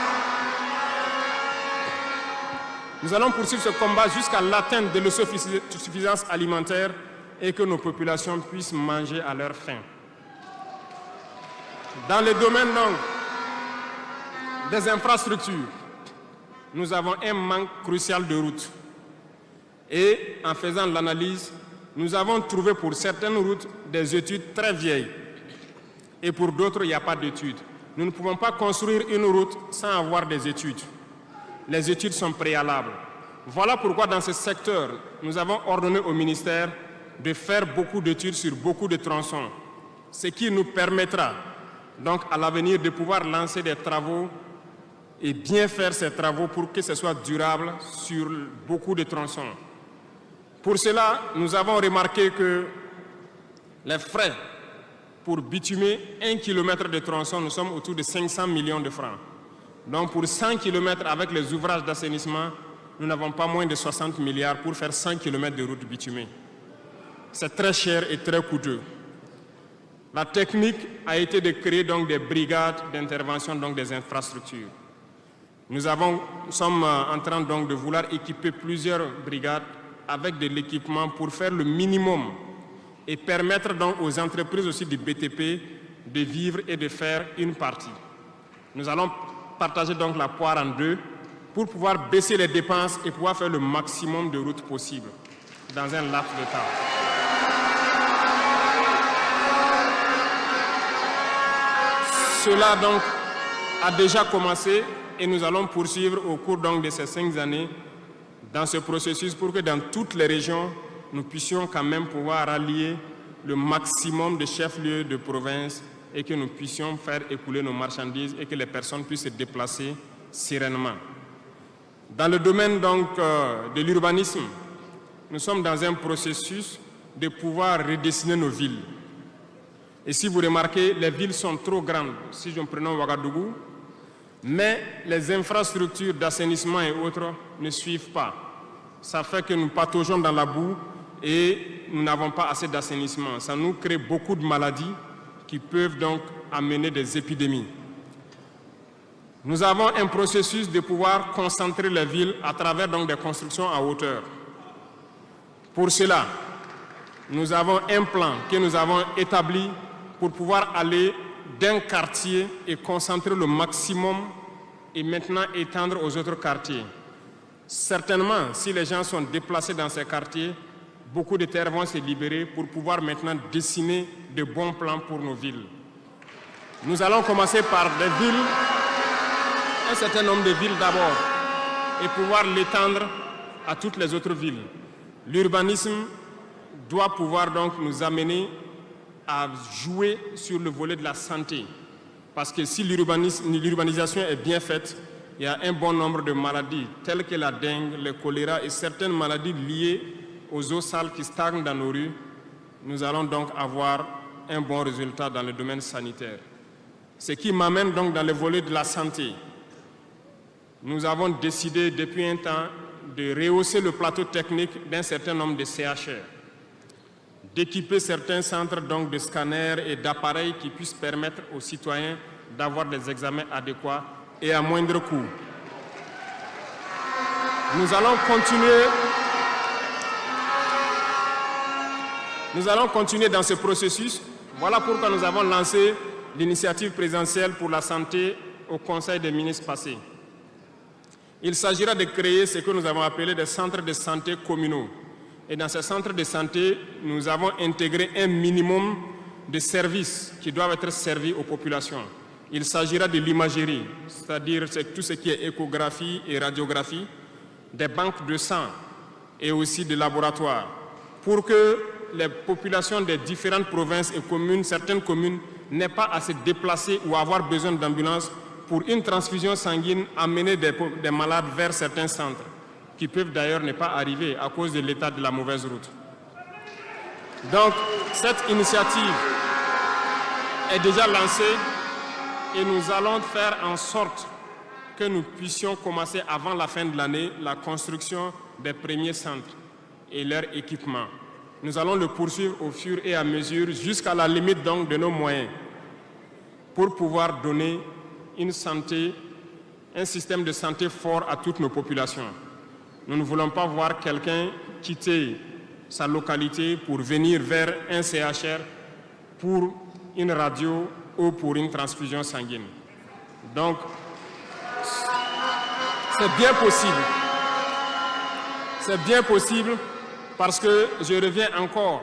Nous allons poursuivre ce combat jusqu'à l'atteinte de l'autosuffisance alimentaire et que nos populations puissent manger à leur faim. Dans le domaine des infrastructures, nous avons un manque crucial de routes. Et en faisant l'analyse, nous avons trouvé pour certaines routes des études très vieilles. Et pour d'autres, il n'y a pas d'études. Nous ne pouvons pas construire une route sans avoir des études. Les études sont préalables. Voilà pourquoi dans ce secteur, nous avons ordonné au ministère de faire beaucoup d'études sur beaucoup de tronçons, ce qui nous permettra donc à l'avenir de pouvoir lancer des travaux et bien faire ces travaux pour que ce soit durable sur beaucoup de tronçons. Pour cela, nous avons remarqué que les frais pour bitumer 1 km de tronçon, nous sommes autour de 500 millions de francs. Donc pour 100 km avec les ouvrages d'assainissement, nous n'avons pas moins de 60 milliards pour faire 100 km de route bitumée. C'est très cher et très coûteux. La technique a été de créer donc des brigades d'intervention, donc des infrastructures. Nous sommes en train donc de vouloir équiper plusieurs brigades avec de l'équipement pour faire le minimum et permettre donc aux entreprises aussi du BTP de vivre et de faire une partie. Nous allons partager donc la poire en deux pour pouvoir baisser les dépenses et pouvoir faire le maximum de routes possibles dans un laps de temps. Cela donc a déjà commencé et nous allons poursuivre au cours donc de ces 5 années dans ce processus pour que dans toutes les régions, nous puissions quand même pouvoir rallier le maximum de chefs-lieux de province et que nous puissions faire écouler nos marchandises et que les personnes puissent se déplacer sereinement. Dans le domaine donc de l'urbanisme, nous sommes dans un processus de pouvoir redessiner nos villes. Et si vous remarquez, les villes sont trop grandes, si je prends Ouagadougou, mais les infrastructures d'assainissement et autres ne suivent pas. Ça fait que nous pataugeons dans la boue et nous n'avons pas assez d'assainissement. Ça nous crée beaucoup de maladies qui peuvent donc amener des épidémies. Nous avons un processus de pouvoir concentrer les villes à travers donc des constructions à hauteur. Pour cela, nous avons un plan que nous avons établi pour pouvoir aller d'un quartier et concentrer le maximum et maintenant étendre aux autres quartiers. Certainement, si les gens sont déplacés dans ces quartiers, beaucoup de terres vont se libérer pour pouvoir maintenant dessiner de bons plans pour nos villes. Nous allons commencer par des villes, un certain nombre de villes d'abord, et pouvoir l'étendre à toutes les autres villes. L'urbanisme doit pouvoir donc nous amener à jouer sur le volet de la santé. Parce que si l'urbanisation est bien faite, il y a un bon nombre de maladies telles que la dengue, le choléra et certaines maladies liées aux eaux sales qui stagnent dans nos rues. Nous allons donc avoir un bon résultat dans le domaine sanitaire. Ce qui m'amène donc dans le volet de la santé. Nous avons décidé depuis un temps de rehausser le plateau technique d'un certain nombre de CHR, d'équiper certains centres donc de scanners et d'appareils qui puissent permettre aux citoyens d'avoir des examens adéquats et à moindre coût. Nous allons continuer dans ce processus. Voilà pourquoi nous avons lancé l'initiative présidentielle pour la santé au Conseil des ministres passé. Il s'agira de créer ce que nous avons appelé des centres de santé communaux. Et dans ces centres de santé, nous avons intégré un minimum de services qui doivent être servis aux populations. Il s'agira de l'imagerie, c'est-à-dire tout ce qui est échographie et radiographie, des banques de sang et aussi des laboratoires, pour que les populations des différentes provinces et communes, certaines communes, n'aient pas à se déplacer ou avoir besoin d'ambulance pour une transfusion sanguine, amener des malades vers certains centres, qui peuvent d'ailleurs ne pas arriver à cause de l'état de la mauvaise route. Donc, cette initiative est déjà lancée et nous allons faire en sorte que nous puissions commencer avant la fin de l'année la construction des premiers centres et leur équipement. Nous allons le poursuivre au fur et à mesure jusqu'à la limite donc de nos moyens pour pouvoir donner une santé, un système de santé fort à toutes nos populations. Nous ne voulons pas voir quelqu'un quitter sa localité pour venir vers un CHR pour une radio ou pour une transfusion sanguine. Donc, c'est bien possible. C'est bien possible parce que je reviens encore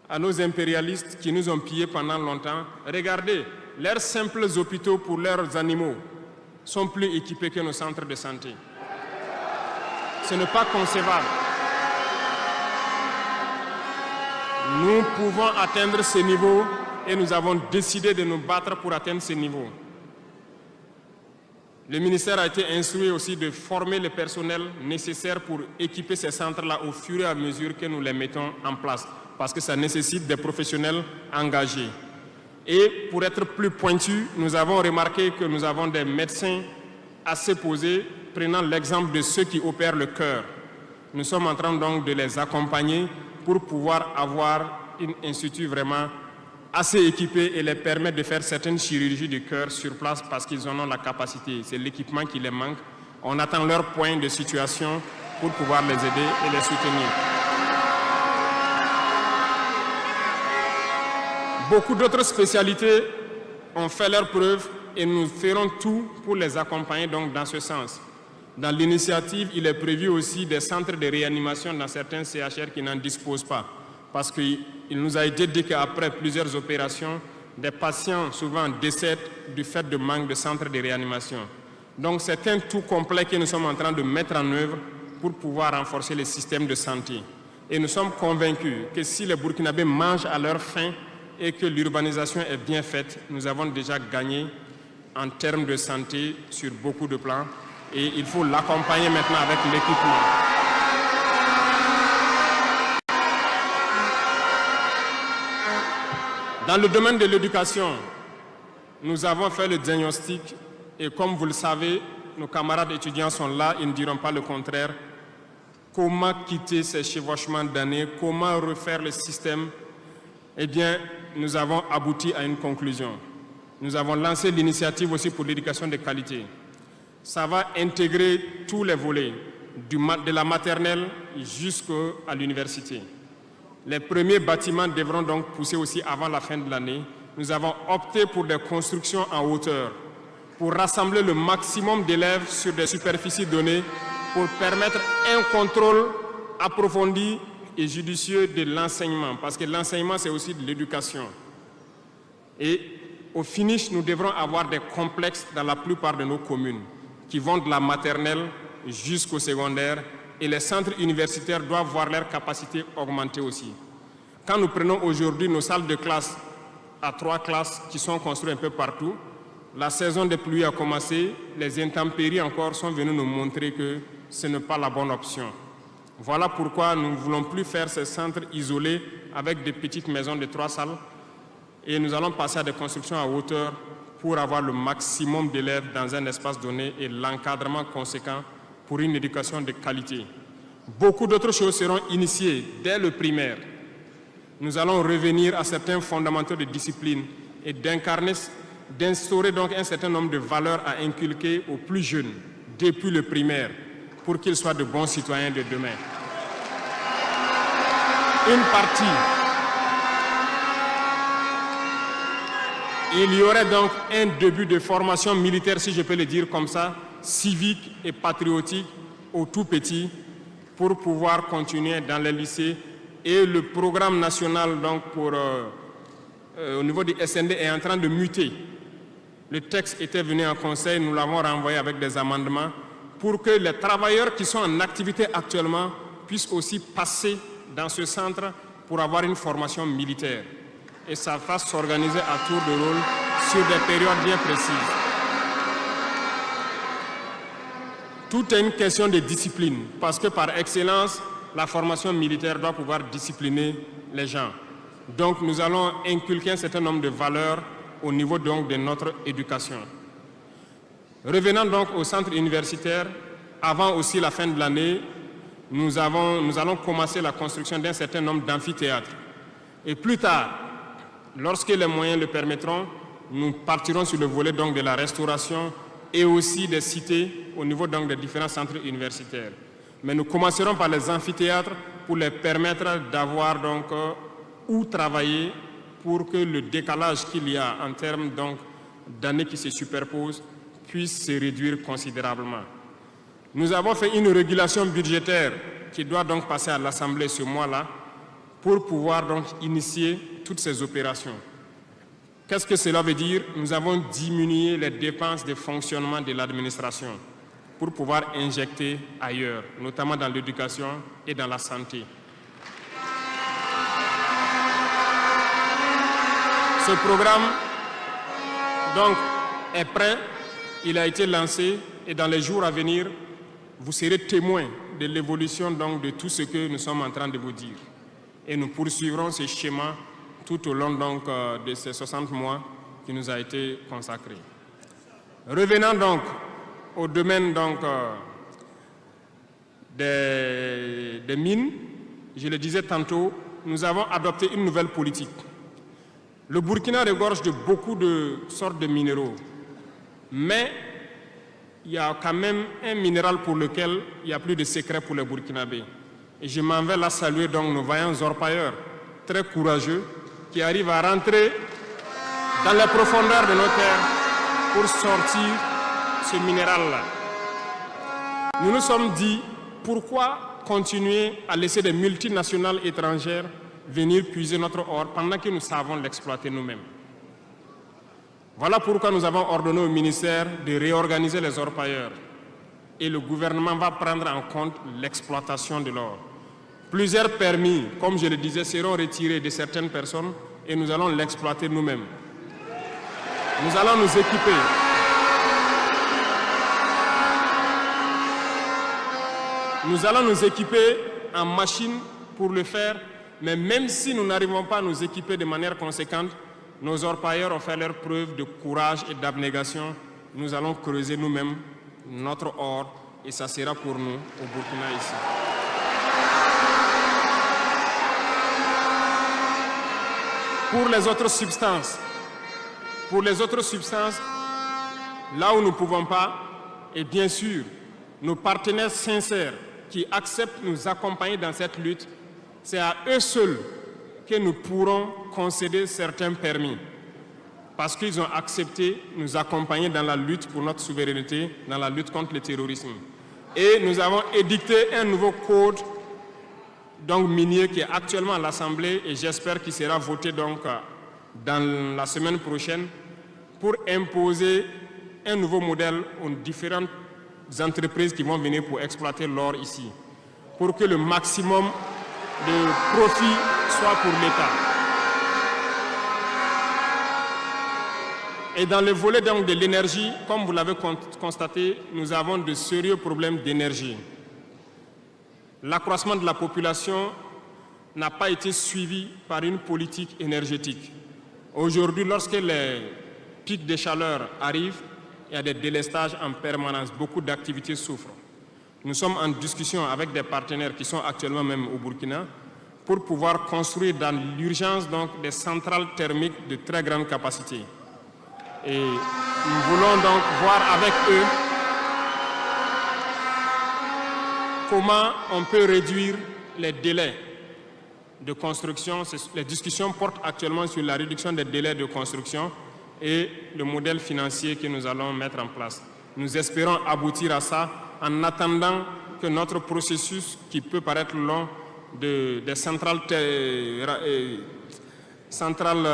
à nos impérialistes qui nous ont pillés pendant longtemps. Regardez, leurs simples hôpitaux pour leurs animaux sont plus équipés que nos centres de santé. Ce n'est pas concevable. Nous pouvons atteindre ce niveau et nous avons décidé de nous battre pour atteindre ce niveau. Le ministère a été instruit aussi de former le personnel nécessaire pour équiper ces centres-là au fur et à mesure que nous les mettons en place, parce que ça nécessite des professionnels engagés. Et pour être plus pointu, nous avons remarqué que nous avons des médecins assez posés, prenant l'exemple de ceux qui opèrent le cœur. Nous sommes en train donc de les accompagner pour pouvoir avoir un institut vraiment assez équipé et les permettre de faire certaines chirurgies du cœur sur place parce qu'ils en ont la capacité. C'est l'équipement qui les manque. On attend leur point de situation pour pouvoir les aider et les soutenir. Beaucoup d'autres spécialités ont fait leurs preuves et nous ferons tout pour les accompagner donc dans ce sens. Dans l'initiative, il est prévu aussi des centres de réanimation dans certains CHR qui n'en disposent pas. Parce qu'il nous a été dit qu'après plusieurs opérations, des patients souvent décèdent du fait de manque de centres de réanimation. Donc c'est un tout complet que nous sommes en train de mettre en œuvre pour pouvoir renforcer les systèmes de santé. Et nous sommes convaincus que si les Burkinabés mangent à leur faim et que l'urbanisation est bien faite, nous avons déjà gagné en termes de santé sur beaucoup de plans. Et il faut l'accompagner maintenant avec l'équipement. Dans le domaine de l'éducation, nous avons fait le diagnostic et comme vous le savez, nos camarades étudiants sont là, ils ne diront pas le contraire. Comment quitter ces chevauchements d'années, comment refaire le système? Eh bien, nous avons abouti à une conclusion. Nous avons lancé l'initiative aussi pour l'éducation de qualité. Ça va intégrer tous les volets, de la maternelle jusqu'à l'université. Les premiers bâtiments devront donc pousser aussi avant la fin de l'année. Nous avons opté pour des constructions en hauteur pour rassembler le maximum d'élèves sur des superficies données pour permettre un contrôle approfondi et judicieux de l'enseignement, parce que l'enseignement, c'est aussi de l'éducation. Et au finish, nous devrons avoir des complexes dans la plupart de nos communes, qui vont de la maternelle jusqu'au secondaire, et les centres universitaires doivent voir leur capacité augmenter aussi. Quand nous prenons aujourd'hui nos salles de classe à 3 classes qui sont construites un peu partout, la saison des pluies a commencé, les intempéries encore sont venues nous montrer que ce n'est pas la bonne option. Voilà pourquoi nous ne voulons plus faire ces centres isolés avec des petites maisons de 3 salles et nous allons passer à des constructions à hauteur pour avoir le maximum d'élèves dans un espace donné et l'encadrement conséquent pour une éducation de qualité. Beaucoup d'autres choses seront initiées dès le primaire. Nous allons revenir à certains fondamentaux de discipline et d'instaurer donc un certain nombre de valeurs à inculquer aux plus jeunes depuis le primaire pour qu'ils soient de bons citoyens de demain. Il y aurait donc un début de formation militaire, si je peux le dire comme ça, civique et patriotique au tout petit pour pouvoir continuer dans les lycées. Et le programme national donc au niveau du SND est en train de muter. Le texte était venu en conseil, nous l'avons renvoyé avec des amendements pour que les travailleurs qui sont en activité actuellement puissent aussi passer dans ce centre pour avoir une formation militaire. Et ça fasse s'organiser à tour de rôle sur des périodes bien précises. Tout est une question de discipline, parce que par excellence, la formation militaire doit pouvoir discipliner les gens. Donc nous allons inculquer un certain nombre de valeurs au niveau donc de notre éducation. Revenant donc au centre universitaire, avant aussi la fin de l'année, nous allons commencer la construction d'un certain nombre d'amphithéâtres. Et plus tard, lorsque les moyens le permettront, nous partirons sur le volet donc de la restauration et aussi des cités au niveau donc des différents centres universitaires. Mais nous commencerons par les amphithéâtres pour les permettre d'avoir donc où travailler pour que le décalage qu'il y a en termes donc d'années qui se superposent puisse se réduire considérablement. Nous avons fait une régulation budgétaire qui doit donc passer à l'Assemblée ce mois-là pour pouvoir donc initier toutes ces opérations. Qu'est-ce que cela veut dire? Nous avons diminué les dépenses de fonctionnement de l'administration pour pouvoir injecter ailleurs, notamment dans l'éducation et dans la santé. Ce programme donc, est prêt, il a été lancé et dans les jours à venir, vous serez témoins de l'évolution donc de tout ce que nous sommes en train de vous dire. Et nous poursuivrons ce schéma tout au long donc, de ces 60 mois qui nous a été consacré. Revenant donc au domaine donc, des mines, je le disais tantôt, nous avons adopté une nouvelle politique. Le Burkina regorge de beaucoup de sortes de minéraux, mais il y a quand même un minéral pour lequel il n'y a plus de secret pour les Burkinabés. Et je m'en vais là saluer donc nos vaillants orpailleurs, très courageux, qui arrivent à rentrer dans les profondeurs de nos terres pour sortir ce minéral-là. Nous nous sommes dit, pourquoi continuer à laisser des multinationales étrangères venir puiser notre or pendant que nous savons l'exploiter nous-mêmes? Voilà pourquoi nous avons ordonné au ministère de réorganiser les orpailleurs. Et le gouvernement va prendre en compte l'exploitation de l'or. Plusieurs permis, comme je le disais, seront retirés de certaines personnes et nous allons l'exploiter nous-mêmes. Nous allons nous équiper. Nous allons nous équiper en machines pour le faire, mais même si nous n'arrivons pas à nous équiper de manière conséquente, nos orpailleurs ont fait leur preuve de courage et d'abnégation. Nous allons creuser nous-mêmes notre or et ça sera pour nous au Burkina ici. Pour les autres substances, là où nous ne pouvons pas, et bien sûr, nos partenaires sincères qui acceptent de nous accompagner dans cette lutte, c'est à eux seuls que nous pourrons concéder certains permis. Parce qu'ils ont accepté de nous accompagner dans la lutte pour notre souveraineté, dans la lutte contre le terrorisme. Et nous avons édicté un nouveau code donc, minier qui est actuellement à l'Assemblée et j'espère qu'il sera voté donc, dans la semaine prochaine pour imposer un nouveau modèle aux différentes entreprises qui vont venir pour exploiter l'or ici, pour que le maximum de profit soit pour l'État. Et dans le volet donc, de l'énergie, comme vous l'avez constaté, nous avons de sérieux problèmes d'énergie. L'accroissement de la population n'a pas été suivi par une politique énergétique. Aujourd'hui, lorsque les pics de chaleur arrivent, il y a des délestages en permanence, beaucoup d'activités souffrent. Nous sommes en discussion avec des partenaires qui sont actuellement même au Burkina pour pouvoir construire dans l'urgence donc des centrales thermiques de très grande capacité. Et nous voulons donc voir avec eux comment on peut réduire les délais de construction. Les discussions portent actuellement sur la réduction des délais de construction et le modèle financier que nous allons mettre en place. Nous espérons aboutir à ça en attendant que notre processus, qui peut paraître long, des centrales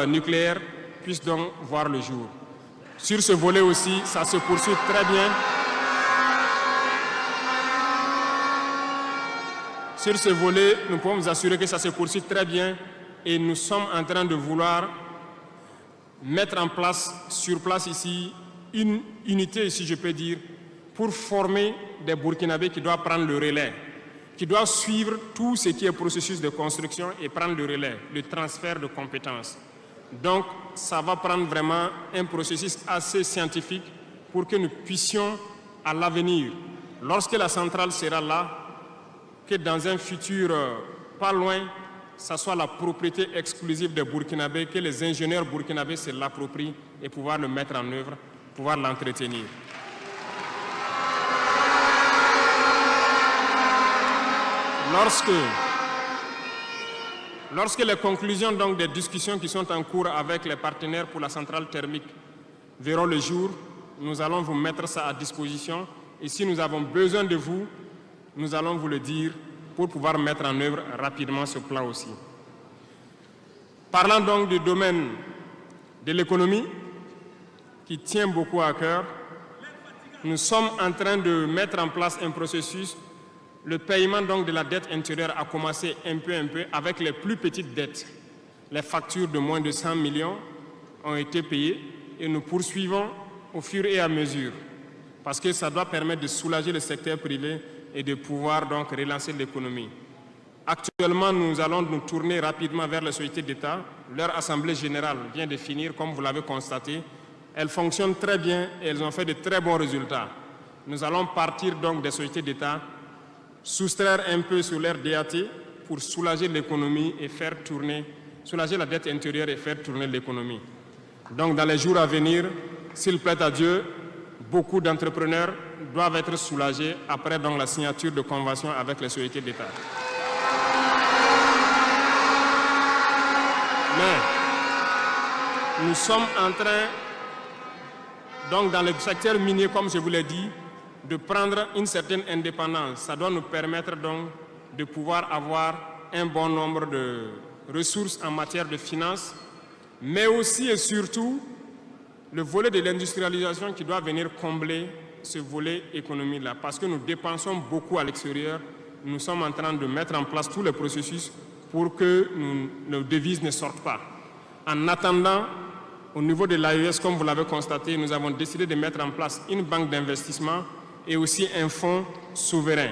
nucléaires, puisse donc voir le jour. Sur ce volet aussi, ça se poursuit très bien. Sur ce volet, nous pouvons vous assurer que ça se poursuit très bien et nous sommes en train de vouloir mettre en place, sur place ici, une unité, si je peux dire, pour former des Burkinabés qui doivent prendre le relais, qui doivent suivre tout ce qui est processus de construction et prendre le relais, le transfert de compétences. Donc, ça va prendre vraiment un processus assez scientifique pour que nous puissions, à l'avenir, lorsque la centrale sera là, que dans un futur pas loin, ça soit la propriété exclusive des Burkinabés, que les ingénieurs burkinabés se l'approprient et pouvoir le mettre en œuvre, pouvoir l'entretenir. Lorsque les conclusions donc, des discussions qui sont en cours avec les partenaires pour la centrale thermique verront le jour, nous allons vous mettre ça à disposition. Et si nous avons besoin de vous, nous allons vous le dire pour pouvoir mettre en œuvre rapidement ce plan aussi. Parlant donc du domaine de l'économie, qui tient beaucoup à cœur, nous sommes en train de mettre en place un processus. Le paiement donc de la dette intérieure a commencé un peu avec les plus petites dettes. Les factures de moins de 100 millions ont été payées et nous poursuivons au fur et à mesure parce que ça doit permettre de soulager le secteur privé et de pouvoir donc relancer l'économie. Actuellement, nous allons nous tourner rapidement vers les sociétés d'État. Leur assemblée générale vient de finir, comme vous l'avez constaté. Elles fonctionnent très bien et elles ont fait de très bons résultats. Nous allons partir donc des sociétés d'État, soustraire un peu sur leur DAT pour soulager l'économie et faire tourner, soulager la dette intérieure et faire tourner l'économie. Donc dans les jours à venir, s'il plaît à Dieu, beaucoup d'entrepreneurs doivent être soulagés après donc, la signature de conventions avec les sociétés d'État. Mais nous sommes en train, donc dans le secteur minier, comme je vous l'ai dit, de prendre une certaine indépendance. Ça doit nous permettre donc de pouvoir avoir un bon nombre de ressources en matière de finances, mais aussi et surtout le volet de l'industrialisation qui doit venir combler ce volet économie-là, parce que nous dépensons beaucoup à l'extérieur. Nous sommes en train de mettre en place tous les processus pour que nos devises ne sortent pas. En attendant, au niveau de l'AES, comme vous l'avez constaté, nous avons décidé de mettre en place une banque d'investissement et aussi un fonds souverain.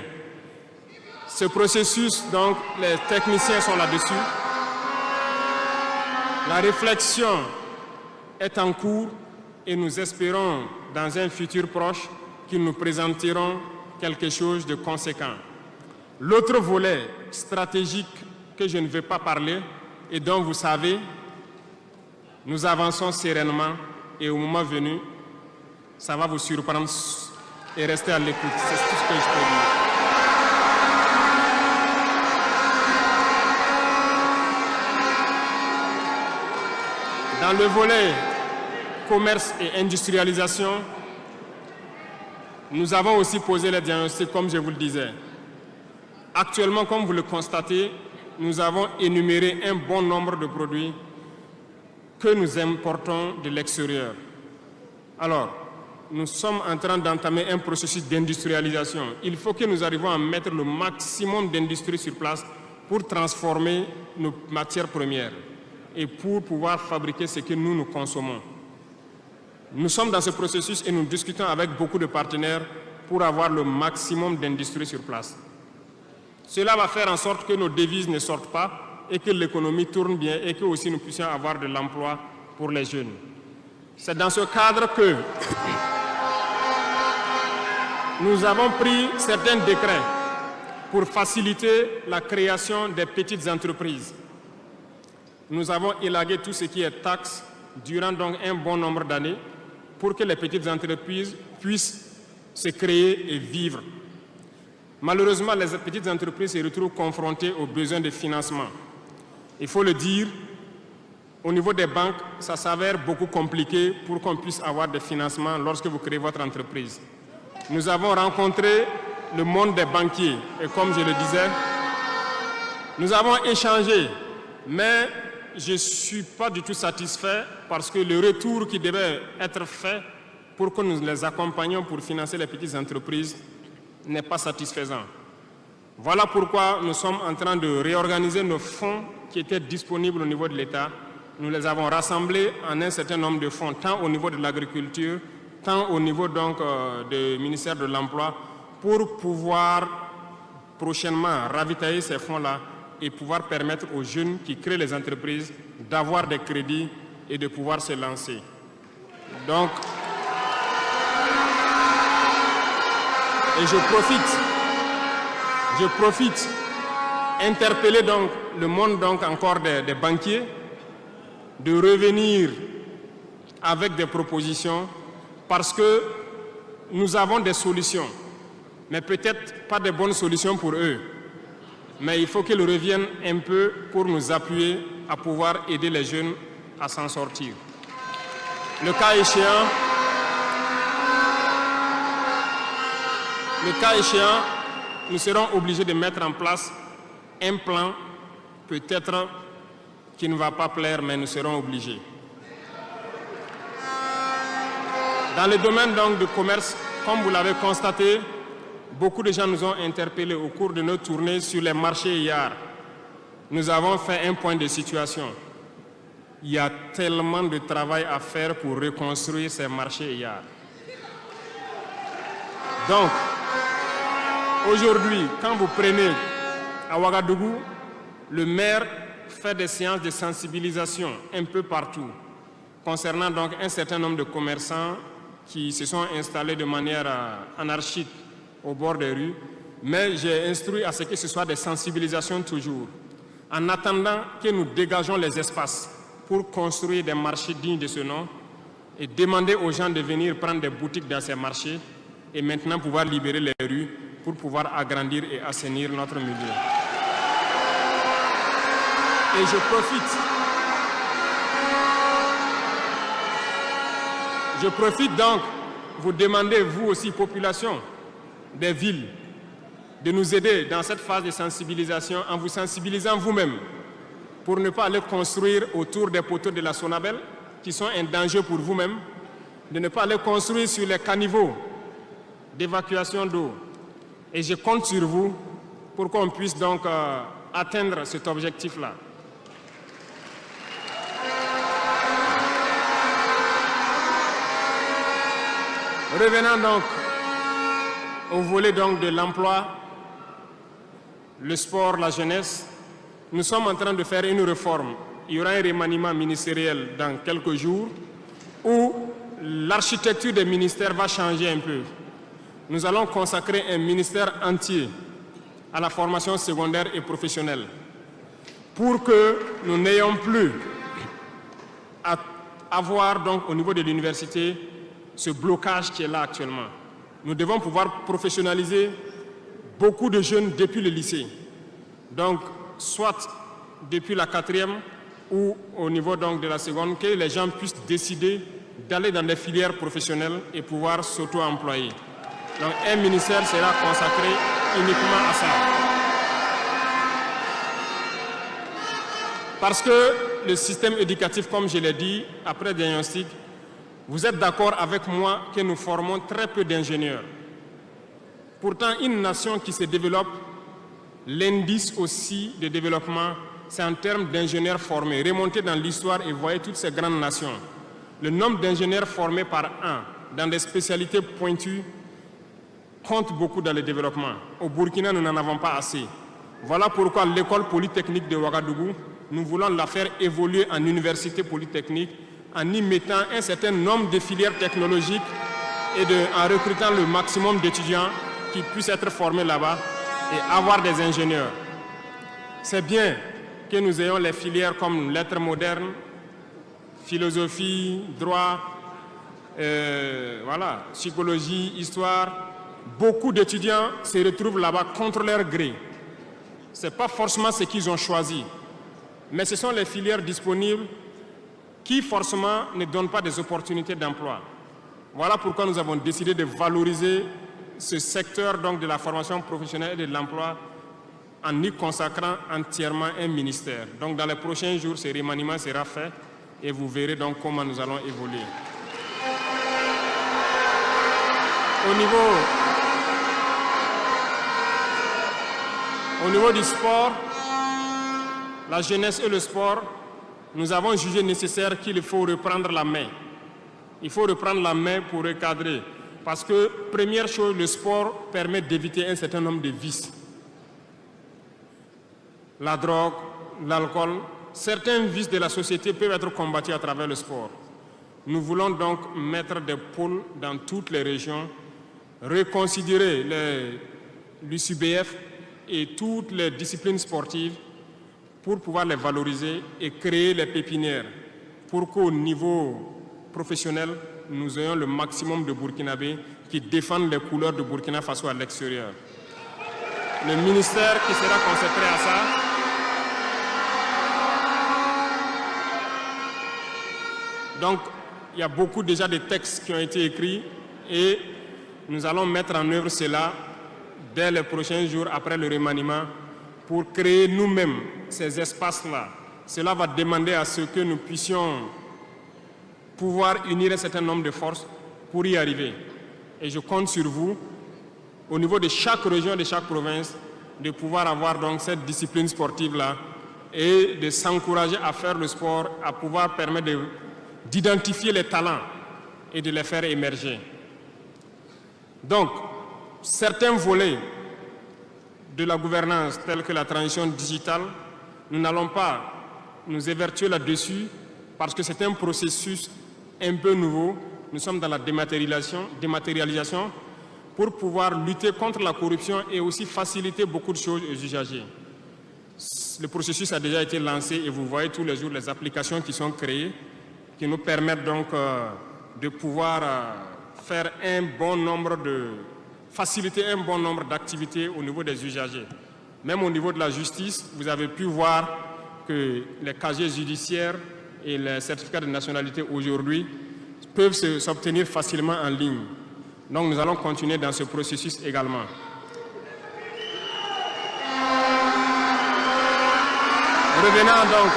Ce processus, donc, les techniciens sont là-dessus. La réflexion est en cours et nous espérons, dans un futur proche, qu'ils nous présenteront quelque chose de conséquent. L'autre volet stratégique que je ne vais pas parler et dont vous savez, nous avançons sereinement et au moment venu, ça va vous surprendre et rester à l'écoute. C'est tout ce que je peux dire. Dans le volet commerce et industrialisation, Nous avons aussi posé les diagnostics, comme je vous le disais. Actuellement, comme vous le constatez, nous avons énuméré un bon nombre de produits que nous importons de l'extérieur. Alors, nous sommes en train d'entamer un processus d'industrialisation. Il faut que nous arrivions à mettre le maximum d'industrie sur place pour transformer nos matières premières et pour pouvoir fabriquer ce que nous consommons. Nous sommes dans ce processus et nous discutons avec beaucoup de partenaires pour avoir le maximum d'industrie sur place. Cela va faire en sorte que nos devises ne sortent pas et que l'économie tourne bien et que aussi nous puissions avoir de l'emploi pour les jeunes. C'est dans ce cadre que nous avons pris certains décrets pour faciliter la création des petites entreprises. Nous avons élagué tout ce qui est taxes durant donc un bon nombre d'années pour que les petites entreprises puissent se créer et vivre. Malheureusement, les petites entreprises se retrouvent confrontées aux besoins de financement. Il faut le dire, au niveau des banques, ça s'avère beaucoup compliqué pour qu'on puisse avoir des financements lorsque vous créez votre entreprise. Nous avons rencontré le monde des banquiers et comme je le disais, nous avons échangé, mais je ne suis pas du tout satisfait parce que le retour qui devait être fait pour que nous les accompagnions pour financer les petites entreprises n'est pas satisfaisant. Voilà pourquoi nous sommes en train de réorganiser nos fonds qui étaient disponibles au niveau de l'État. Nous les avons rassemblés en un certain nombre de fonds, tant au niveau de l'agriculture, tant au niveau donc du ministère de l'Emploi, pour pouvoir prochainement ravitailler ces fonds-là et pouvoir permettre aux jeunes qui créent les entreprises d'avoir des crédits et de pouvoir se lancer. Donc, et je profite interpeller donc le monde donc encore des banquiers de revenir avec des propositions parce que nous avons des solutions, mais peut-être pas de bonnes solutions pour eux. Mais il faut qu'ils reviennent un peu pour nous appuyer à pouvoir aider les jeunes à s'en sortir. Le cas échéant, nous serons obligés de mettre en place un plan, peut-être qui ne va pas plaire, mais nous serons obligés. Dans le domaine donc du commerce, comme vous l'avez constaté, beaucoup de gens nous ont interpellés au cours de nos tournées sur les marchés hier. Nous avons fait un point de situation. Il y a tellement de travail à faire pour reconstruire ces marchés hier. Donc, aujourd'hui, quand vous prenez à Ouagadougou, le maire fait des séances de sensibilisation un peu partout, concernant donc un certain nombre de commerçants qui se sont installés de manière anarchique au bord des rues, mais j'ai instruit à ce que ce soit des sensibilisations toujours, en attendant que nous dégageons les espaces pour construire des marchés dignes de ce nom et demander aux gens de venir prendre des boutiques dans ces marchés et maintenant pouvoir libérer les rues pour pouvoir agrandir et assainir notre milieu. Et je profite donc vous demander, vous aussi, population des villes, de nous aider dans cette phase de sensibilisation en vous sensibilisant vous-même pour ne pas aller construire autour des poteaux de la Sonabel qui sont un danger pour vous-même, de ne pas aller construire sur les caniveaux d'évacuation d'eau. Et je compte sur vous pour qu'on puisse donc atteindre cet objectif-là. Revenons donc au volet donc de l'emploi, le sport, la jeunesse. Nous sommes en train de faire une réforme. Il y aura un remaniement ministériel dans quelques jours où l'architecture des ministères va changer un peu. Nous allons consacrer un ministère entier à la formation secondaire et professionnelle pour que nous n'ayons plus à avoir donc au niveau de l'université ce blocage qui est là actuellement. Nous devons pouvoir professionnaliser beaucoup de jeunes depuis le lycée. Donc, soit depuis la 4e ou au niveau donc de la seconde, que les gens puissent décider d'aller dans des filières professionnelles et pouvoir s'auto-employer. Donc un ministère sera consacré uniquement à ça. Parce que le système éducatif, comme je l'ai dit, après diagnostic, vous êtes d'accord avec moi que nous formons très peu d'ingénieurs. Pourtant, une nation qui se développe, l'indice aussi de développement, c'est en termes d'ingénieurs formés. Remontez dans l'histoire et voyez toutes ces grandes nations. Le nombre d'ingénieurs formés par an dans des spécialités pointues compte beaucoup dans le développement. Au Burkina, nous n'en avons pas assez. Voilà pourquoi l'école polytechnique de Ouagadougou, nous voulons la faire évoluer en université polytechnique en y mettant un certain nombre de filières technologiques et en recrutant le maximum d'étudiants qui puissent être formés là-bas et avoir des ingénieurs. C'est bien que nous ayons les filières comme lettres modernes, philosophie, droit, voilà, psychologie, histoire. Beaucoup d'étudiants se retrouvent là-bas contre leur gré. Ce n'est pas forcément ce qu'ils ont choisi, mais ce sont les filières disponibles qui forcément ne donnent pas des opportunités d'emploi. Voilà pourquoi nous avons décidé de valoriser ce secteur donc, de la formation professionnelle et de l'emploi en y consacrant entièrement un ministère. Donc dans les prochains jours, ce remaniement sera fait et vous verrez donc comment nous allons évoluer. Au niveau du sport, la jeunesse et le sport, nous avons jugé nécessaire qu'il faut reprendre la main. Il faut reprendre la main pour recadrer. Parce que, première chose, le sport permet d'éviter un certain nombre de vices. La drogue, l'alcool, certains vices de la société peuvent être combattus à travers le sport. Nous voulons donc mettre des pôles dans toutes les régions, reconsidérer l'UCBF et toutes les disciplines sportives pour pouvoir les valoriser et créer les pépinières pour qu'au niveau professionnel, nous ayons le maximum de Burkinabés qui défendent les couleurs de Burkina Faso à l'extérieur. Le ministère qui sera consacré à ça, donc il y a beaucoup déjà de textes qui ont été écrits et nous allons mettre en œuvre cela dès les prochains jours après le remaniement pour créer nous-mêmes ces espaces-là. Cela va demander à ce que nous puissions pouvoir unir un certain nombre de forces pour y arriver. Et je compte sur vous, au niveau de chaque région, de chaque province, de pouvoir avoir donc cette discipline sportive-là et de s'encourager à faire le sport, à pouvoir permettre d'identifier les talents et de les faire émerger. Donc, certains volets de la gouvernance, tels que la transition digitale, nous n'allons pas nous évertuer là-dessus parce que c'est un processus un peu nouveau. Nous sommes dans la dématérialisation pour pouvoir lutter contre la corruption et aussi faciliter beaucoup de choses aux usagers. Le processus a déjà été lancé et vous voyez tous les jours les applications qui sont créées qui nous permettent donc de pouvoir faire faciliter un bon nombre d'activités au niveau des usagers. Même au niveau de la justice, vous avez pu voir que les casiers judiciaires et les certificats de nationalité aujourd'hui peuvent s'obtenir facilement en ligne. Donc nous allons continuer dans ce processus également. Revenant donc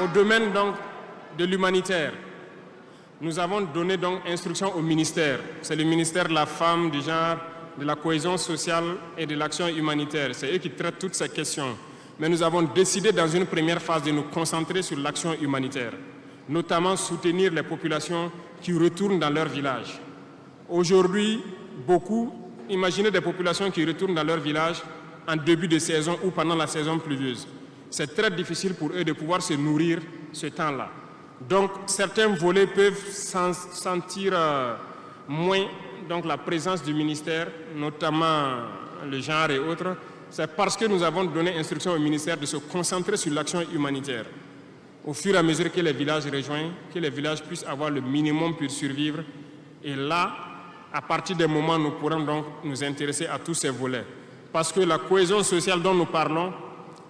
au domaine donc de l'humanitaire, nous avons donné donc instruction au ministère. C'est le ministère de la Femme, du Genre, de la Cohésion sociale et de l'action humanitaire. C'est eux qui traitent toutes ces questions. Mais nous avons décidé dans une première phase de nous concentrer sur l'action humanitaire, notamment soutenir les populations qui retournent dans leur village. Aujourd'hui, imaginez des populations qui retournent dans leur village en début de saison ou pendant la saison pluvieuse. C'est très difficile pour eux de pouvoir se nourrir ce temps-là. Donc, certains volets peuvent sentir moins donc, la présence du ministère, notamment le genre et autres. C'est parce que nous avons donné instruction au ministère de se concentrer sur l'action humanitaire. Au fur et à mesure que les villages rejoignent, que les villages puissent avoir le minimum pour survivre. Et là, à partir des moments, nous pourrons donc nous intéresser à tous ces volets. Parce que la cohésion sociale dont nous parlons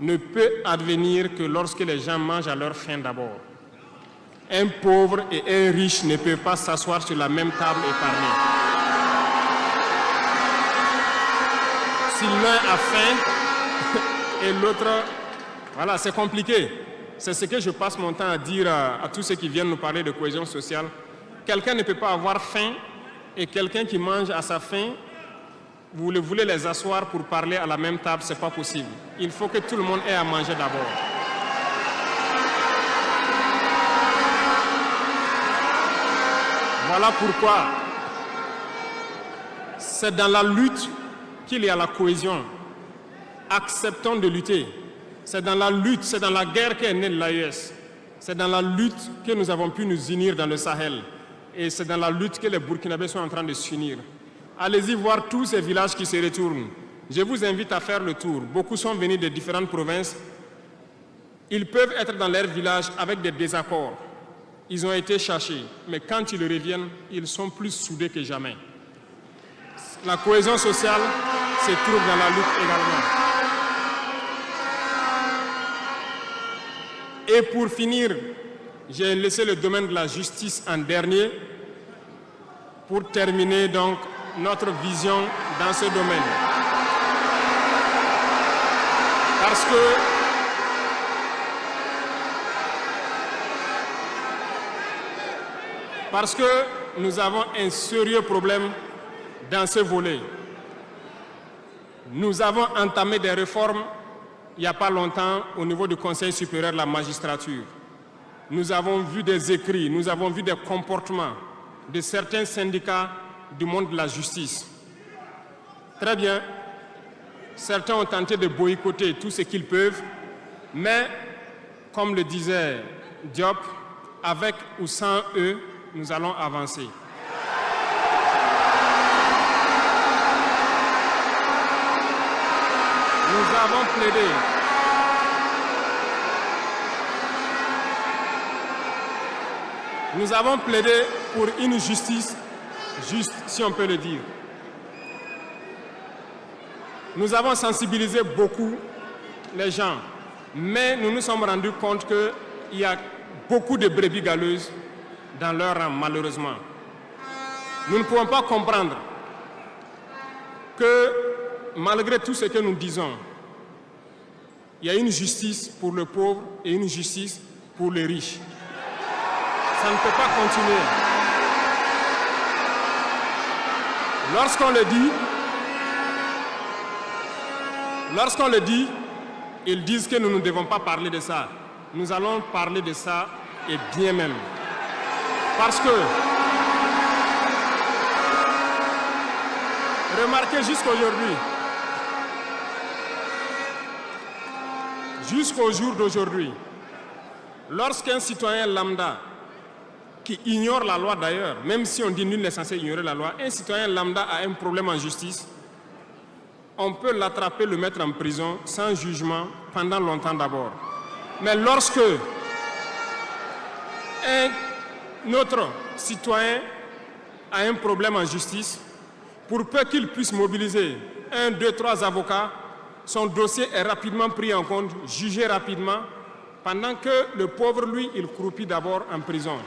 ne peut advenir que lorsque les gens mangent à leur faim d'abord. Un pauvre et un riche ne peuvent pas s'asseoir sur la même table et parler. Si l'un a faim et l'autre... Voilà, c'est compliqué. C'est ce que je passe mon temps à dire à tous ceux qui viennent nous parler de cohésion sociale. Quelqu'un ne peut pas avoir faim et quelqu'un qui mange à sa faim, vous voulez les asseoir pour parler à la même table, ce n'est pas possible. Il faut que tout le monde ait à manger d'abord. Voilà pourquoi c'est dans la lutte qu'il y a la cohésion. Acceptons de lutter. C'est dans la lutte, c'est dans la guerre qu'est née l'AES. C'est dans la lutte que nous avons pu nous unir dans le Sahel. Et c'est dans la lutte que les Burkinabés sont en train de s'unir. Allez-y voir tous ces villages qui se retournent. Je vous invite à faire le tour. Beaucoup sont venus de différentes provinces. Ils peuvent être dans leur village avec des désaccords. Ils ont été cherchés. Mais quand ils reviennent, ils sont plus soudés que jamais. La cohésion sociale se trouve dans la lutte également. Et pour finir, j'ai laissé le domaine de la justice en dernier pour terminer donc notre vision dans ce domaine. Parce que nous avons un sérieux problème dans ce volet. Nous avons entamé des réformes il n'y a pas longtemps au niveau du Conseil supérieur de la magistrature. Nous avons vu des écrits, nous avons vu des comportements de certains syndicats du monde de la justice. Très bien, certains ont tenté de boycotter tout ce qu'ils peuvent, mais comme le disait Diop, avec ou sans eux, nous allons avancer. Nous avons plaidé. Nous avons plaidé pour une justice juste, si on peut le dire. Nous avons sensibilisé beaucoup les gens, mais nous nous sommes rendus compte qu'il y a beaucoup de brebis galeuses dans leur rang, malheureusement. Nous ne pouvons pas comprendre que, malgré tout ce que nous disons, il y a une justice pour le pauvre et une justice pour les riches. Ça ne peut pas continuer. Lorsqu'on le dit, ils disent que nous ne devons pas parler de ça. Nous allons parler de ça et bien même. Parce que, remarquez jusqu'au jour d'aujourd'hui, lorsqu'un citoyen lambda qui ignore la loi d'ailleurs, même si on dit nul n'est censé ignorer la loi, un citoyen lambda a un problème en justice, on peut l'attraper, le mettre en prison sans jugement pendant longtemps d'abord. Mais lorsque un autre citoyen a un problème en justice, pour peu qu'il puisse mobiliser 1, 2, 3 avocats, son dossier est rapidement pris en compte, jugé rapidement, pendant que le pauvre, lui, il croupit d'abord en prison.